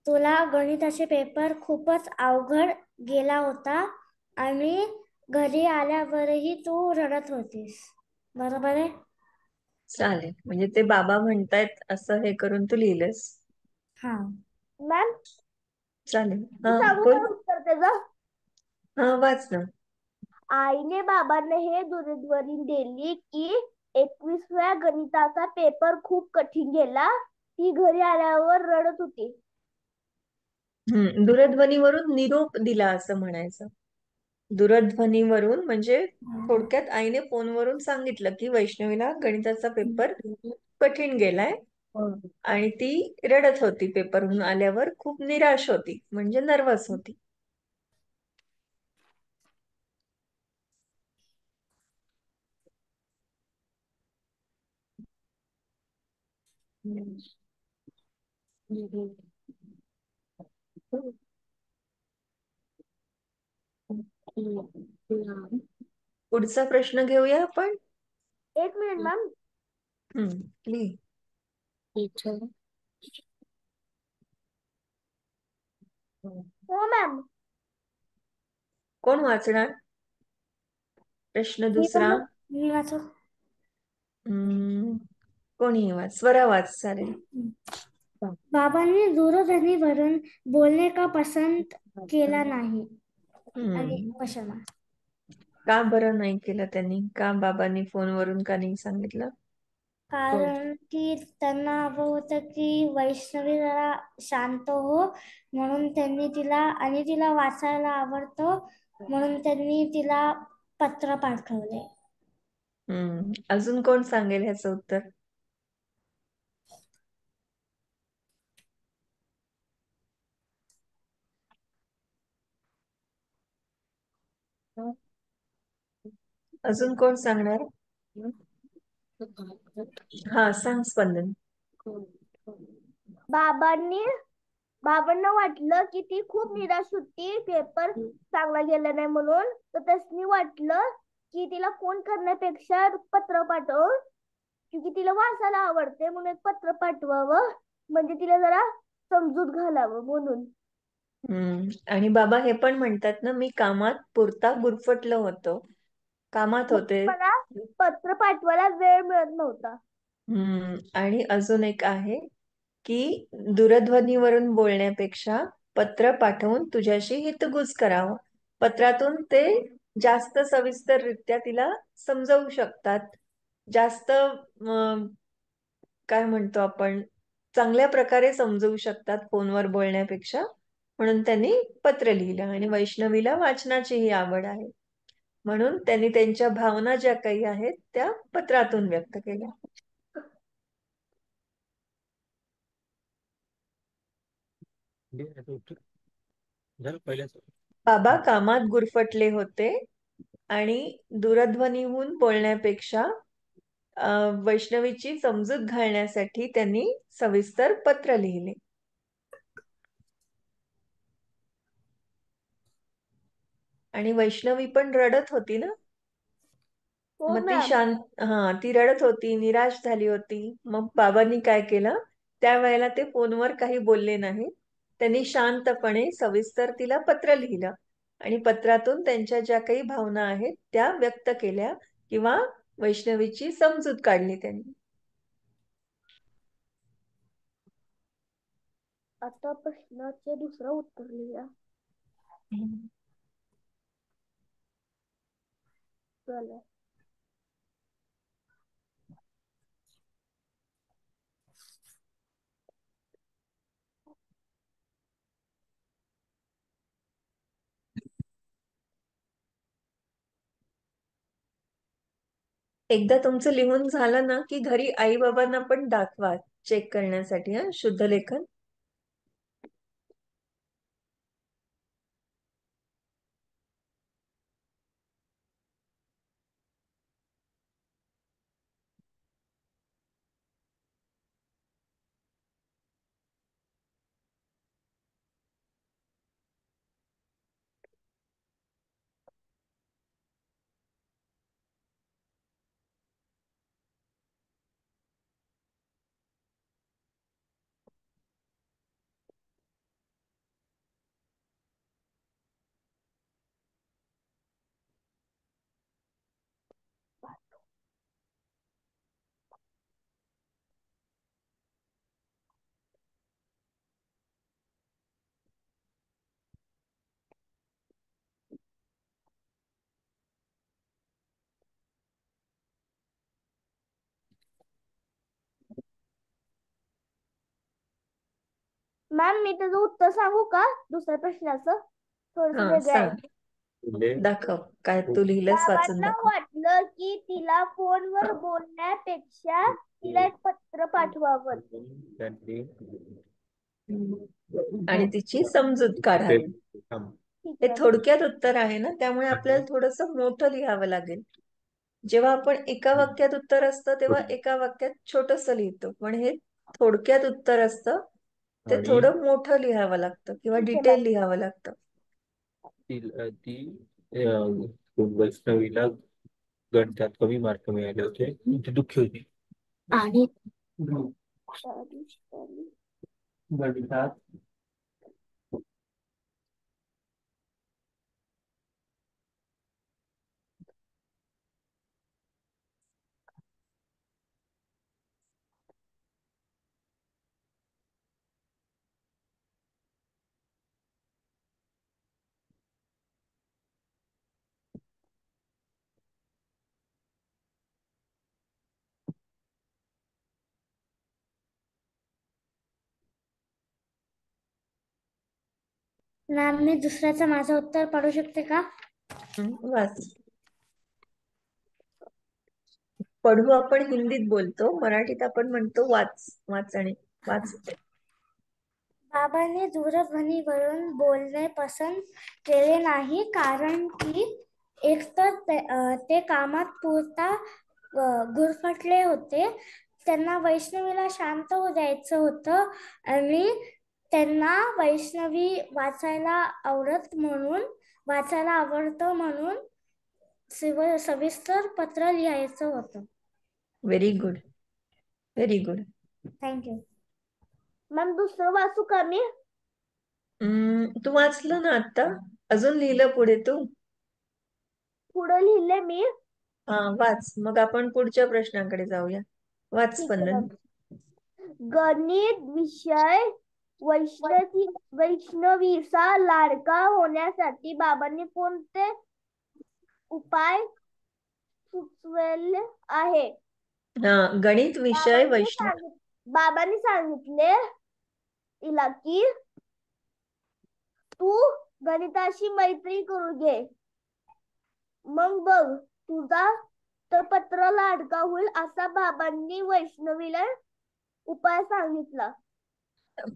तुला गणिताचे पेपर खूपच अवघड गेला होता आणि घरी आल्यावरही तू रडत होतीस. बरोबर आहे? चालेल. म्हणजे ते बाबा म्हणतायत असं हे करून तू लिहिलंस. हा. मॅम चालेल. हा सांगू बोल. का उत्तर त्याचं? हा वाच ना. आईने बाबांना हे दूरध्वनी दिली की 21व्या गणिताचा पेपर खूप कठीण गेला. ती घरी आल्यावर रडत होती. दूरध्वनीवरून निरोप दिला असं म्हणायचं. दूरध्वनीवरून म्हणजे थोडक्यात आईने फोनवरून सांगितलं की वैष्णवीला गणिताचा पेपर कठीण गेलाय आणि ती रडत होती. पेपरहून आल्यावर खूप निराश होती, म्हणजे नर्वस होती. पुढचा प्रश्न घेऊया आपण. एक मिनिट मॅम. लिह. हो मॅम. कोण वाचणार प्रश्न दुसरा? मी वाचू. कोणी वाच. स्वरा वाच. चालेल. बाबांनी दूरध्वनीवरून बोलणे का पसंत केला नाही आणि क्वेश्चन मार्क. का बरं नाही केलं त्यांनी? का बाबांनी फोनवरून का नाही सांगितलं? कारण की त्यांना हवं होतं की वैष्णवी जरा शांत हो, म्हणून त्यांनी तिला वाचायला आवडतं म्हणून त्यांनी तिला पत्र पाठवले. अजून कोण सांगेल ह्याचं उत्तर? अजून कोण सांगणार? हा, सांग स्पंदन. बाबांना वाटलं की ती खूप निराश होती, पेपर चांगला गेला नाही म्हणून. तर त्यासनी वाटलं की तिला फोन करण्यापेक्षा पत्र पाठव, की तिला वाचायला आवडते म्हणून एक पत्र पाठवावं, म्हणजे तिला जरा समजूत घालावं म्हणून. आणि बाबा हे पण म्हणतात ना, मी कामात पुरता गुरफटलो होतो, कामात होते. मला पत्र पाठवायला वेळ मिळत नव्हता. आणि अजून एक आहे की दूरध्वनीवरून बोलण्यापेक्षा पत्र पाठवून तुझ्याशी हितगुज करावं. पत्रातून ते जास्त सविस्तररित्या तिला समजवू शकतात, जास्त काय म्हणतो आपण, चांगल्या प्रकारे समजवू शकतात फोनवर बोलण्यापेक्षा. म्हणून त्यांनी पत्र लिहिलं. आणि वैष्णवीला वाचनाचीही आवड आहे, म्हणून त्यांनी त्यांच्या भावना ज्या काही आहेत त्या पत्रातून व्यक्त केल्या. बाबा कामात गुरफटले होते आणि दूरध्वनीहून बोलण्यापेक्षा वैष्णवीची समजूत घालण्यासाठी त्यांनी सविस्तर पत्र लिहिले. आणि वैष्णवी पण रडत होती ना, मग ती रडत होती, निराश झाली होती. मग बाबांनी काय केलं, त्यावेळेला ते फोनवर काही बोलले नाही. त्यांनी शांतपणे सविस्तर तिला पत्र लिहिलं आणि पत्रातून त्यांच्या ज्या काही भावना आहेत त्या व्यक्त केल्या किंवा वैष्णवीची समजूत काढली त्यांनी. आता प्रश्नाचे दुसरं उत्तर लिहा. चला. एकदा तुमचं लिहून झालं ना की घरी आई बाबांना पण दाखवा चेक करण्यासाठी, शुद्ध लेखन. मॅम, मी त्याचं उत्तर सांगू का दुसऱ्या प्रश्नाचं? थोडस हा, वेगळं आहे. सांग, दाखव काय तू लिहिलंस, वाचून बाबांना दाखव. वाटलं की तिला फोनवर बोलण्यापेक्षा तिला एक पत्र पाठवावं. आणि तिची समजूत काढावी. हे थोडक्यात उत्तर आहे ना, त्यामुळे आपल्याला थोडस मोठं लिहावं लागेल. जेव्हा आपण एका वाक्यात उत्तर असतं तेव्हा एका वाक्यात छोटस लिहितो, पण हे थोडक्यात उत्तर असतं, ते थोडं मोठं लिहावं लागतं किंवा डिटेल लिहावं लागतं. वैष्णवीला गणितात कमी मार्क मिळाले होते, ती दुःखी होती. आणि गणितात मॅम, मी दुसऱ्याचं माझं उत्तर पडू शकते का? वाच. पढू आपण हिंदीत बोलतो, मराठीत आपण म्हणतो वाच. वाचणे, वाच. बाबांनी दूरध्वनीवरून बोलणे पसंत केले नाही, कारण की एकतर ते कामात पुरता गुरफटले होते. त्यांना वैष्णवीला शांत होऊ द्यायचं होतं आणि त्यांना वैष्णवी वाचायला आवडतं म्हणून सविस्तर पत्र लिहायचं होतं. Very good, very good. Thank you. Ma'am दुसरं वाचू का मी? तू वाचलं ना आता? अजून लिहिलं पुढे तू? पुढे लिहिले मी. हा, वाच. मग आपण पुढच्या प्रश्नाकडे जाऊया. वाच ठीक आहे स्पंदन. मॅम. गणित विषय वैष्णवीचा लाडका होण्यासाठी बाबांनी कोणते उपाय सुचवले आहे? हा, गणित विषय बाबांनी सांगितले तिला की तू गणिताशी मैत्री करू घे, मग बघ तुझा तर पत्र लाडका होईल असा बाबांनी वैष्णवीला उपाय सांगितला.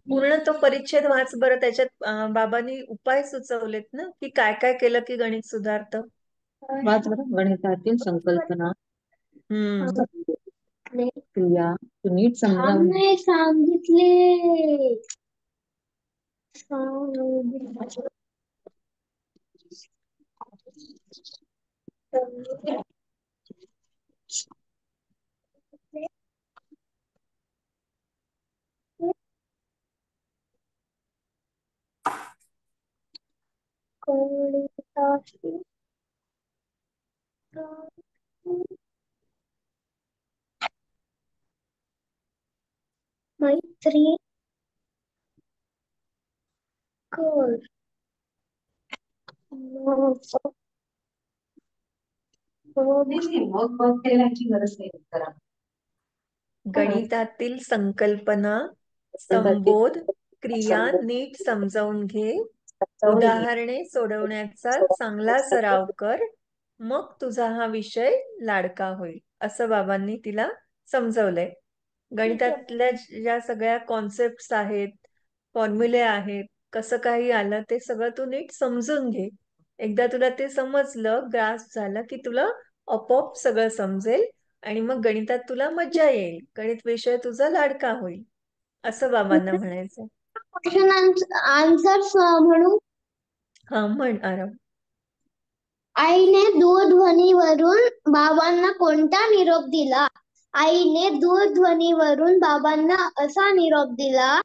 पूर्ण तो परिच्छेद वाच बरं. त्याच्यात बाबांनी उपाय सुचवलेत ना, की काय काय केलं की गणित सुधारतं. वाच बरं. गणितातील संकल्पना, क्रिया नीट समजावून नाही सांगितले. मैत्री कर. मग मग केल्याची गरज नाही करा. गणितातील संकल्पना, संबोध, क्रिया नीट समजावून घे, उदाहरणे सोडवण्याचा चांगला सराव कर, मग तुझा हा विषय लाडका होईल, असं बाबांनी तिला समजवलंय. गणितातल्या ज्या सगळ्या कॉन्सेप्ट आहेत, फॉर्म्युले आहेत, कसं काही आलं ते सगळं तू नीट समजून घे. एकदा तुला ते समजलं, ग्रास झालं की तुला आपोआप सगळं समजेल आणि मग गणितात तुला मज्जा येईल, गणित विषय तुझा लाडका होईल, असं बाबांना म्हणायचं. क्वेश्चन आन्सर म्हणू. हा, म्हण आरव. आईने दूरध्वनीवरून बाबांना कोणता निरोप दिला? आईने दूरध्वनीवरून बाबांना असा निरोप दिला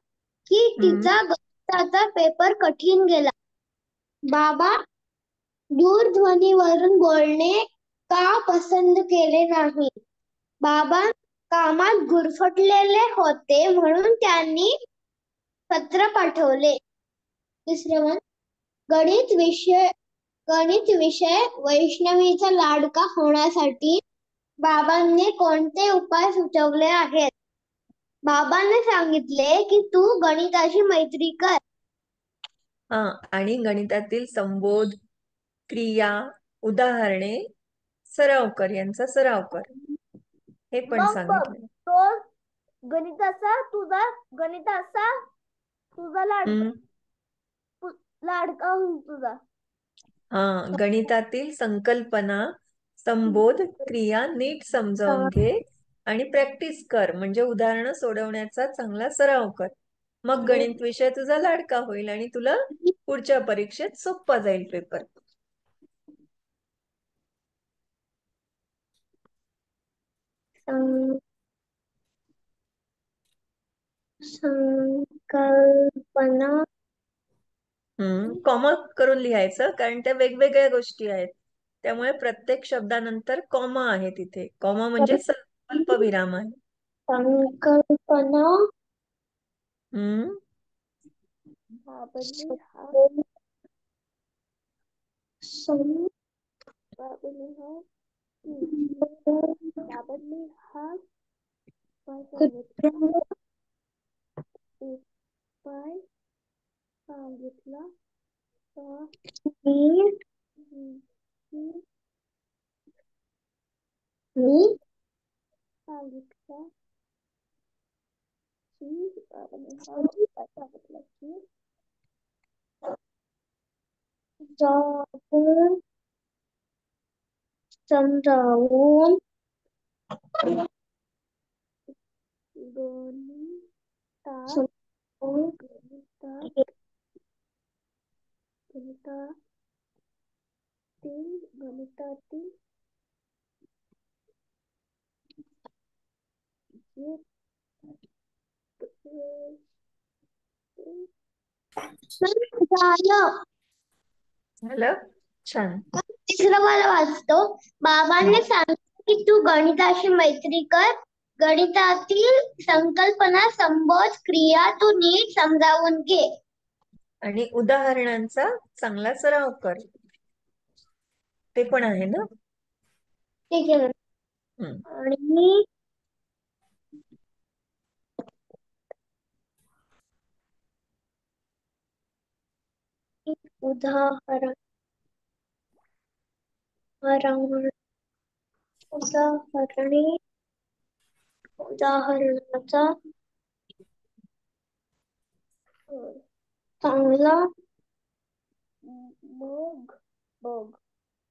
की तिचा गणिताचा पेपर कठीण गेला. बाबा दूरध्वनीवरून बोलणे का पसंत केले नाही? बाबा कामात गुरफटलेले होते म्हणून त्यांनी पत्र पाठवले. दुसरं गणित विषय वैष्णवीचा लाडका होण्यासाठी बाबांनी कोणते उपाय सुचवले आहेत? बाबांनी सांगितले की तू गणिताशी मैत्री कर. हा, आणि गणितातील संबोध, क्रिया, उदाहरणे सराव कर, यांचा सराव कर, हे पण सांगितलं. तो गणिताचा तुझा लाडका होईल तुझा. हा, गणितातील संकल्पना, संबोध, क्रिया नीट समजावून घे आणि प्रॅक्टिस कर, म्हणजे उदाहरणं सोडवण्याचा चांगला सराव कर, मग गणित विषय तुझा लाडका होईल आणि तुला पुढच्या परीक्षेत सोपा जाईल पेपर. संकल्पना. कॉमा करून लिहायचं, कारण त्या वेगवेगळ्या गोष्टी आहेत, त्यामुळे प्रत्येक शब्दानंतर कॉमा आहे तिथे. कॉमा म्हणजे अल्पविराम आहे. संकल्पना. सांगितला मी सांगितलं समजावून गणितातील झालं. झालं? छान. तिसरं मला वाचतो. बाबांनी सांगितलं की तू गणिताशी मैत्री कर. गणितातील संकल्पना, संबोध, क्रिया तू नीट समजावून घे. आणि उदाहरणांचा चांगला सराव कर. ते पण आहे ना? ठीक आहे. हम्म. आणि उदाहरण उदाहरणाचा चांगला मग बघ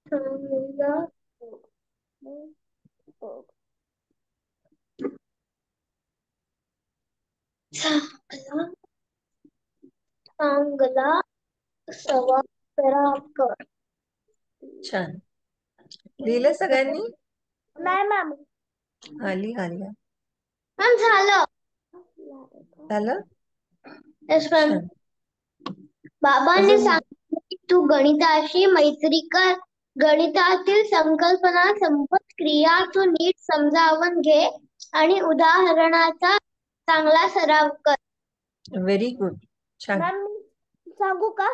चांगला मग बघ चांगला सराव कर. छान. लिहिलं सगळ्यांनी? नाही मॅम. आली आली. मॅम झालं. झालं? Yes, ma'am. छान. बाबांनी अजून? सांगितलं की तू गणिताशी मैत्री कर. गणितातील संकल्पना, संबोध, क्रिया तू नीट समजावून घे आणि उदाहरणाचा चांगला सराव कर. Very good. छान. मॅम सांगू का?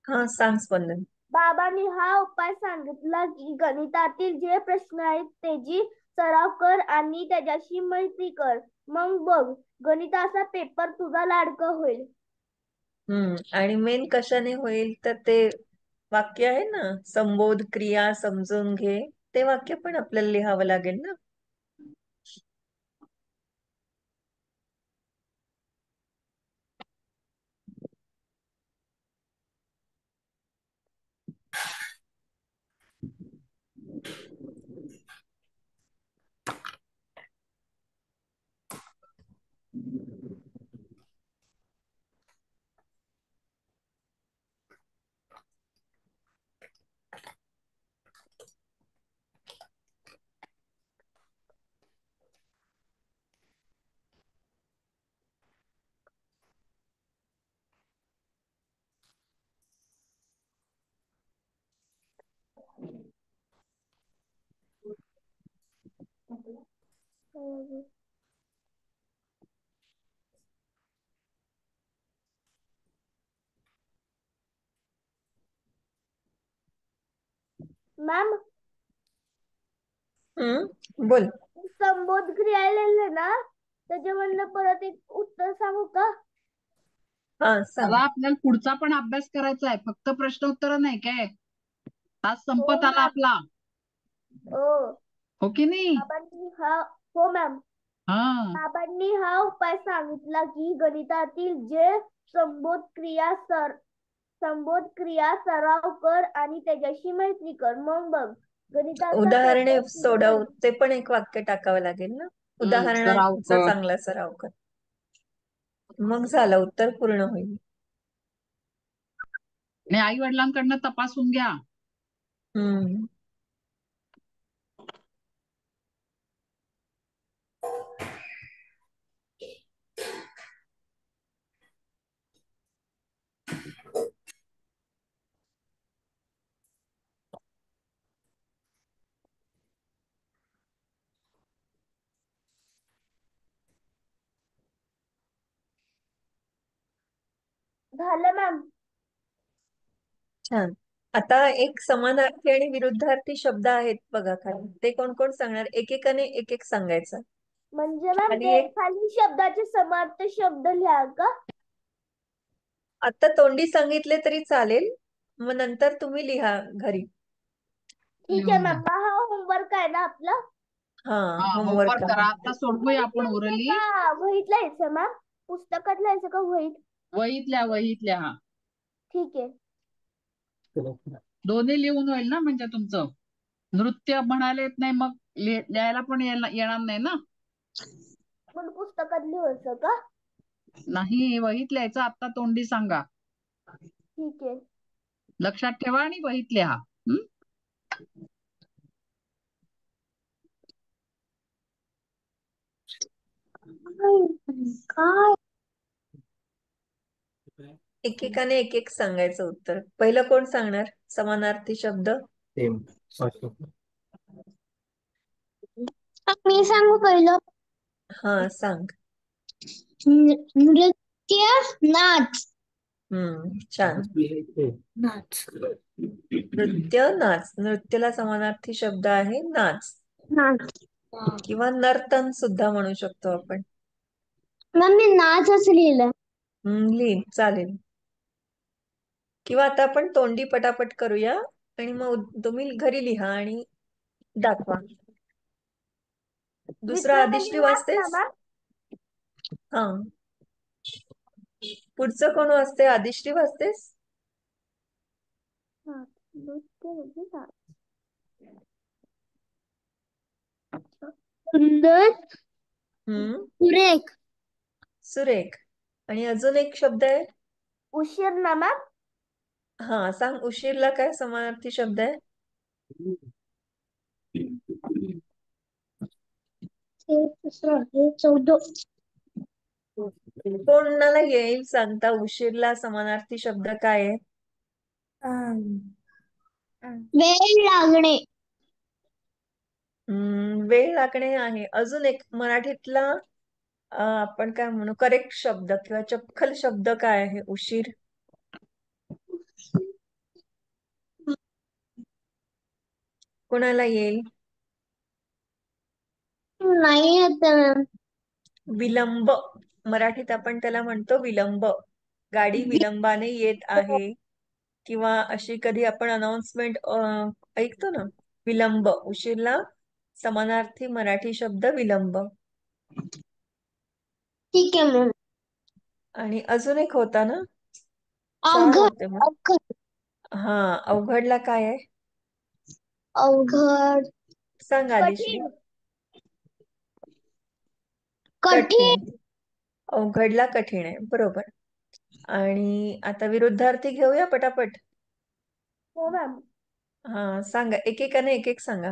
हा, सांग स्पंदन. बाबांनी हा उपाय सांगितला की गणितातील जे प्रश्न आहेत त्याची सराव कर आणि त्याच्याशी मैत्री कर. मग बघ गणिताचा पेपर तुझा लाडका होईल. आणि मेन कशाने होईल तर ते वाक्य आहे ना, संबोध क्रिया समजून घे, ते वाक्य पण आपल्याला लिहावं लागेल ना. मॅम बोल. संबोध क्रिया लिहिलं ना त्याच्यामधलं परत एक उत्तर सांगू का? हा, सांग. मला आपल्याला पुढचा पण अभ्यास करायचा आहे, फक्त प्रश्न उत्तर नाही काय. तास संपत आला मॅम. आपला, हो की नाही? हो मॅम. हा. बाबांनी हा उपाय सांगितला की गणितातील जे संबोध क्रिया सराव कर आणि त्याच्याशी मैत्री कर. मग बघ गणिताचा उदाहरणे पेपर सोडव, ते पण एक वाक्य टाकावं लागेल ना. सराव उदाहरणाचा कर. चांगला सराव कर. मग झालं, उत्तर पूर्ण होईल. आणि आई वडिलांकडनं तपासून घ्या. हम्म. झालं मॅम. छान. आता एक समानार्थी आणि विरुद्धार्थी शब्द आहेत बघा खाली, ते कोण कोण सांगणार? एकेकाने एक एक सांगायचं. म्हणजे मॅम खाली ते एक खाली शब्दाचे समार्थ शब्द लिहा का? आता तोंडी सांगितले तरी चालेल, मग नंतर तुम्ही लिहा घरी. ठीक आहे लिहून घ्या. मॅम. हा होमवर्क आहे ना आपला? हा, हा, होमवर्क होमवर्क करा. आहे. आता सोडवूया आपण ओरली. वहीत लिहायचं मॅम? पुस्तकात लिहायचं का वहीत? वहीतल्या हा. ठीक आहे. दोन्ही लिहून होईल ना म्हणजे तुमचं? नृत्य म्हणायला येत नाही मग लिहायला पण येणार नाही ना. पण पुस्तकात लिहायचं का? नाही, वहीत लिहायचं. आता तोंडी सांगा. ठीक आहे. लक्षात ठेवा आणि वहीत लिहा. काय? एकेकाने एक एक सांगायचं उत्तर. पहिलं कोण सांगणार समानार्थी शब्द? सेम. मी सांगू पहिलं. हा सांग. नृत्य नाच. छान. नाच. नृत्य नाच. नृत्यला समानार्थी शब्द आहे नाच नाच. किंवा नर्तन सुद्धा म्हणू शकतो आपण. मग मी नाचच लिहिलं. लिह चालेल. किंवा आता आपण तोंडी पटापट करूया आणि मग तुम्ही घरी लिहा आणि दाखवा. दुसरा आदिश्री वाचतेस? हा. पुढचं कोण वाचते? आदिश्री वाचतेस? सुंदर. सुरेख. सुरेख. आणि अजून एक शब्द आहे उशीरनामा. हा सांग. उशीरला काय समानार्थी शब्द आहे? कोणाला येईल सांगता उशीरला समानार्थी शब्द काय आहे? वेळ लागणे. वेळ लागणे आहे. अजून एक मराठीतला आपण काय म्हणू करेक्ट शब्द किंवा चपखल शब्द काय आहे उशीर? कोणाला येईल? नाही येत. विलंब. मराठीत आपण त्याला म्हणतो विलंब. गाडी विलंबाने येत आहे किंवा अशी कधी आपण अनाउन्समेंट ऐकतो ना, विलंब. उशीरला समानार्थी मराठी शब्द विलंब. ठीक आहे मग. आणि अजून एक होता ना, 4 अवघड. होते मग. अवघड. हा, अवघडला काय आहे? अवघड. सांग आदिश्री. कठीण. अवघडला कठीण आहे, बरोबर. आणि आता विरुद्धार्थी घेऊया पटापट. हो मॅम. हा सांगा, एकेकाने एक एक सांगा.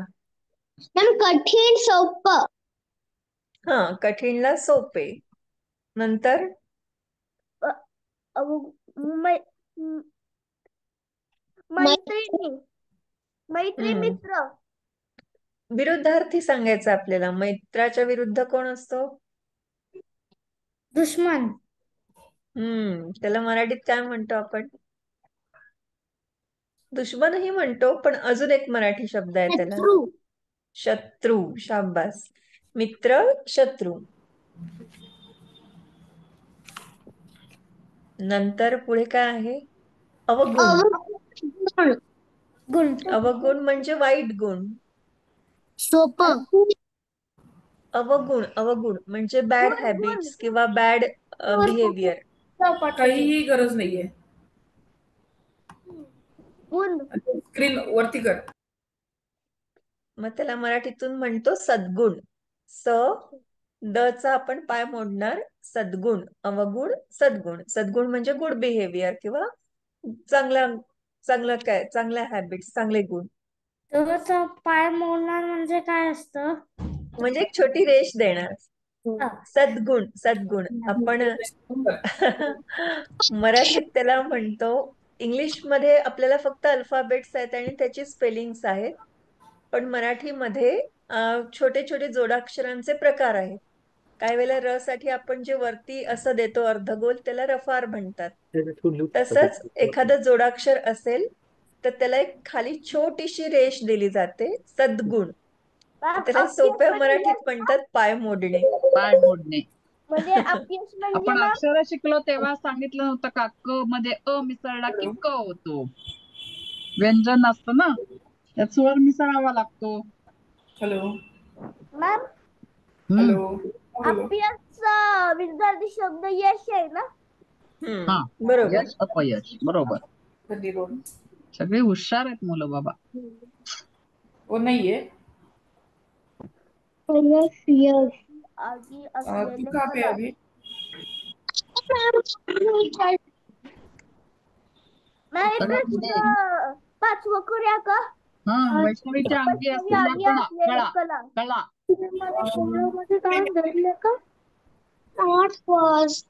मॅम कठीण सोपं. हा, कठीणला सोपे. नंतर मैत्रिणी. मैत्री मित्र. विरुद्धार्थी सांगायचं आपल्याला. मैत्राच्या विरुद्ध कोण असतो? दुश्मन. त्याला मराठीत काय म्हणतो आपण? दुश्मनही म्हणतो, पण अजून एक मराठी शब्द आहे त्याला. शत्रू. शत्रू. शाबास. मित्र, शत्रू. नंतर पुढे काय आहे? अवगुण. गुण. अवगुण म्हणजे वाईट गुण. सोपं. अवगुण म्हणजे बॅड हॅबिट्स किंवा बॅड बिहेवियर. काहीही गरज नाहीये. गुण. स्क्रीन वरती कर. मग त्याला मराठीतून म्हणतो सद्गुण. द चा आपण पाय मोडणार. सद्गुण. अवगुण, सद्गुण. सद्गुण म्हणजे गुड बिहेवियर किंवा चांगल्या हॅबिट्स, चांगले गुण. तर पाय मोडणार म्हणजे काय असतं? म्हणजे एक छोटी रेष देणार. सद्गुण. आपण मराठीत त्याला म्हणतो. इंग्लिश मध्ये आपल्याला फक्त अल्फाबेट्स आहेत आणि त्याची स्पेलिंग्स आहेत, पण मराठीमध्ये छोटे छोटे जोडाक्षरांचे प्रकार आहेत. काही वेळेला र साठी आपण जे वरती असं देतो अर्धगोल, त्याला रफार म्हणतात. तसंच एखादं जोडाक्षर असेल तर त्याला एक खाली छोटीशी रेष दिली जाते, सद्गुण. त्याला सोप्या मराठीत म्हणतात पाय मोडणे. पाय मोडणे. म्हणजे अपयश म्हणजे आपण मग अक्षर शिकलो तेव्हा सांगितलं नव्हतं का, क मध्ये अ मिसळला की क होतो. व्यंजन असतं ना, त्यात स्वर मिसळावा लागतो. हॅलो. Ma'am hello. अपयश विद्यार्थी शब्द यश आहे ना? हा, बरोबर. यश अपयश. बरोबर. सगळे हुशार आहेत मुलं बाबा. वो नाहीये. आगी तू असलेले कहाँ पे है कला. अभी? मॅम सगळं इकडे पुढे. पाचवं करूया का? हा, वैष्णवीच्या अंगी वैष्णवी असलेल्या आगी कळा असलेले कळा कला. कळा. मला कोणामध्ये काय धरले का? Not first.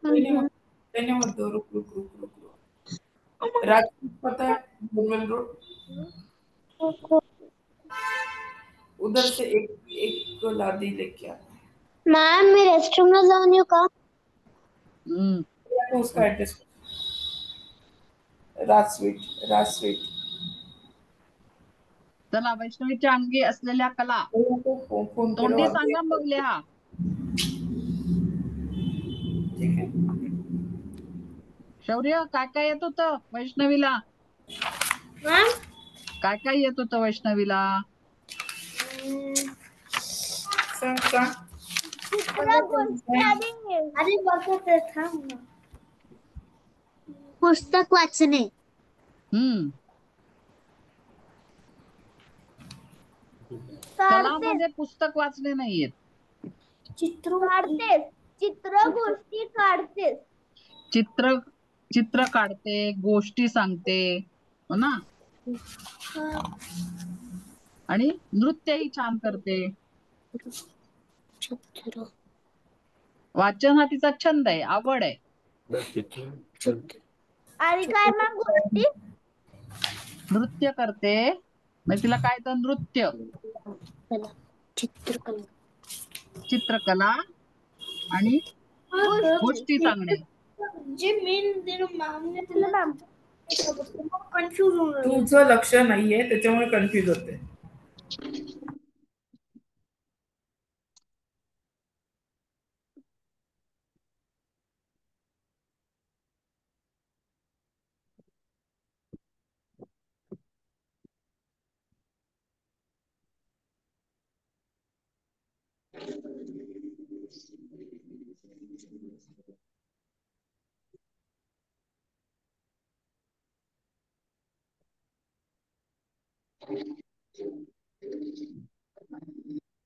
लेने मत दो, रुक रुक रुक रुक रुक. राजपूत पता है? Borewell road. उधर से एक एक लादी लेके आ. मॅम मी रेस्टरूमला जाऊन येऊ का? हम्म. उसका एड्रेस. राज स्वीट. चला, वैष्णवीच्या अंगी असलेल्या कला फोन तोंडी करो. सांगा मग लिहा. ठीक है. शौर्य, काय काय येत होतं वैष्णवीला? मॅम काय काय येत होतं वैष्णवीला? सांग. चित्र गोष्टी आणि अरे बघत थांब ना. पुस्तक वाचणे. हम्म. कला काढते म्हणजे पुस्तक वाचणे नाहीये. काढतेस. चित्र गोष्टी काढतेस. चित्र काढते, गोष्टी सांगते, हो ना, आणि नृत्यही छान करते. वाचन हा तिचा छंद आहे, आवड आहे. आणि काय मग गोष्टी? नृत्य करते, म्हणजे तिला काय तर नृत्य, चित्रकला आणि गोष्टी सांगणे. जे मेन मॅम ने तुला कन्फ्युज होऊन राहिली. तुझं लक्ष नाहीये त्याच्यामुळे कन्फ्युज होते.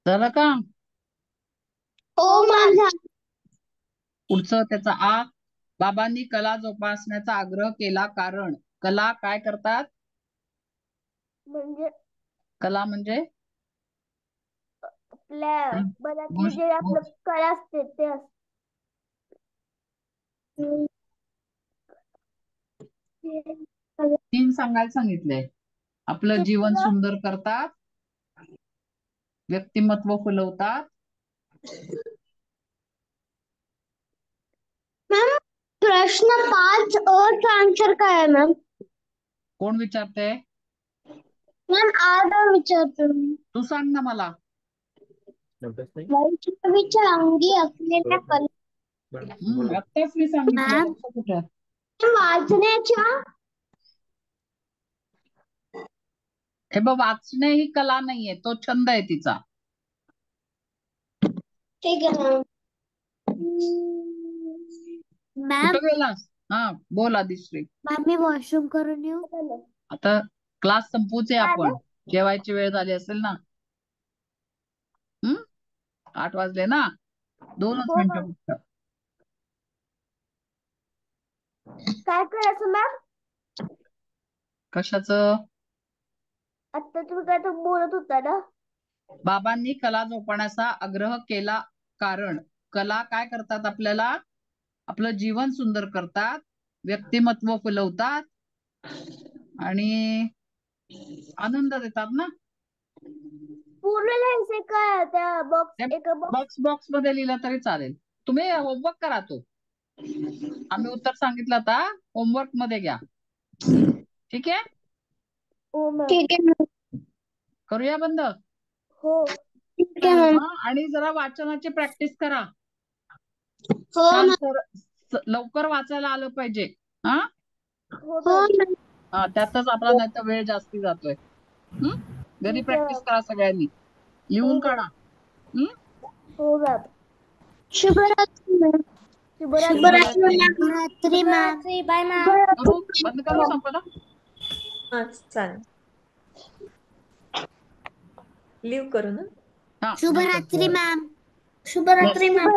झालं का? हो मॅम. पुढचं त्याचा आ. बाबांनी कला जोपासण्याचा आग्रह केला कारण कला काय करतात? म्हणजे कला म्हणजे आपल्या मनातली जे आपलं गोष्ट- कला असते ते असते. 3 सांगायला सांगितलंय. आपलं जीवन सुंदर करतात, व्यक्तिमत्व फुलवतात. मॅम प्रश्न 5 चा आन्सर काय आहे मॅम? कोण विचारते? मॅम आर्डर विचारतो. तू सांग ना मला. वैष्णवीच्या अंगी असलेल्या कला. आत्ताच मी सांगितलं. मॅम? लक्ष कुठं? वाचण्याच्या. हे बघ, वाचणे ही कला नाहीये, तो छंद आहे तिचा. ठीक आहे मॅम. कुठं गेलास? हा, बोल आदिश्री. मॅम मी वॉशरूम करून येऊ? आता क्लास संपवूच आहे आपण. जेवायची वेळ झाली असेल ना. 8 वाजले ना. 2च मिनिटं फक्त. काय करायचं मॅम? कशाचं? आता तुम्ही काय तर बोलत होता ना. बाबांनी कला जोपासण्याचा आग्रह केला कारण कला काय करतात? आपल्याला आपलं जीवन सुंदर करतात, व्यक्तिमत्व फुलवतात आणि आनंद देतात ना. पूर्ण लिहायचंय का त्या बॉक्स? बॉक्स मध्ये लिहिलं तरी चालेल. तुम्ही होमवर्क करा तो. आम्ही उत्तर सांगितलं, आता होमवर्क मध्ये घ्या. ठीक आहे? ठीक आहे. करूया बंद. हो ठीक आहे मॅम. आणि जरा वाचनाची प्रॅक्टिस करा. हो छान मॅम. लवकर वाचायला आलं पाहिजे. हा, हो मॅम. त्यातच आपला नाही तर वेळ जास्ती जातोय. घरी प्रॅक्टिस करा सगळ्यांनी. लिहून काढा. हो मॅम. शुभरात्री मॅम. शुभरात्री मॅम. Bye ma'am. बंद करू संपला. हा चालेल. लिव्ह करू ना. हा शुभरात्री मॅम. शुभरात्री मॅम.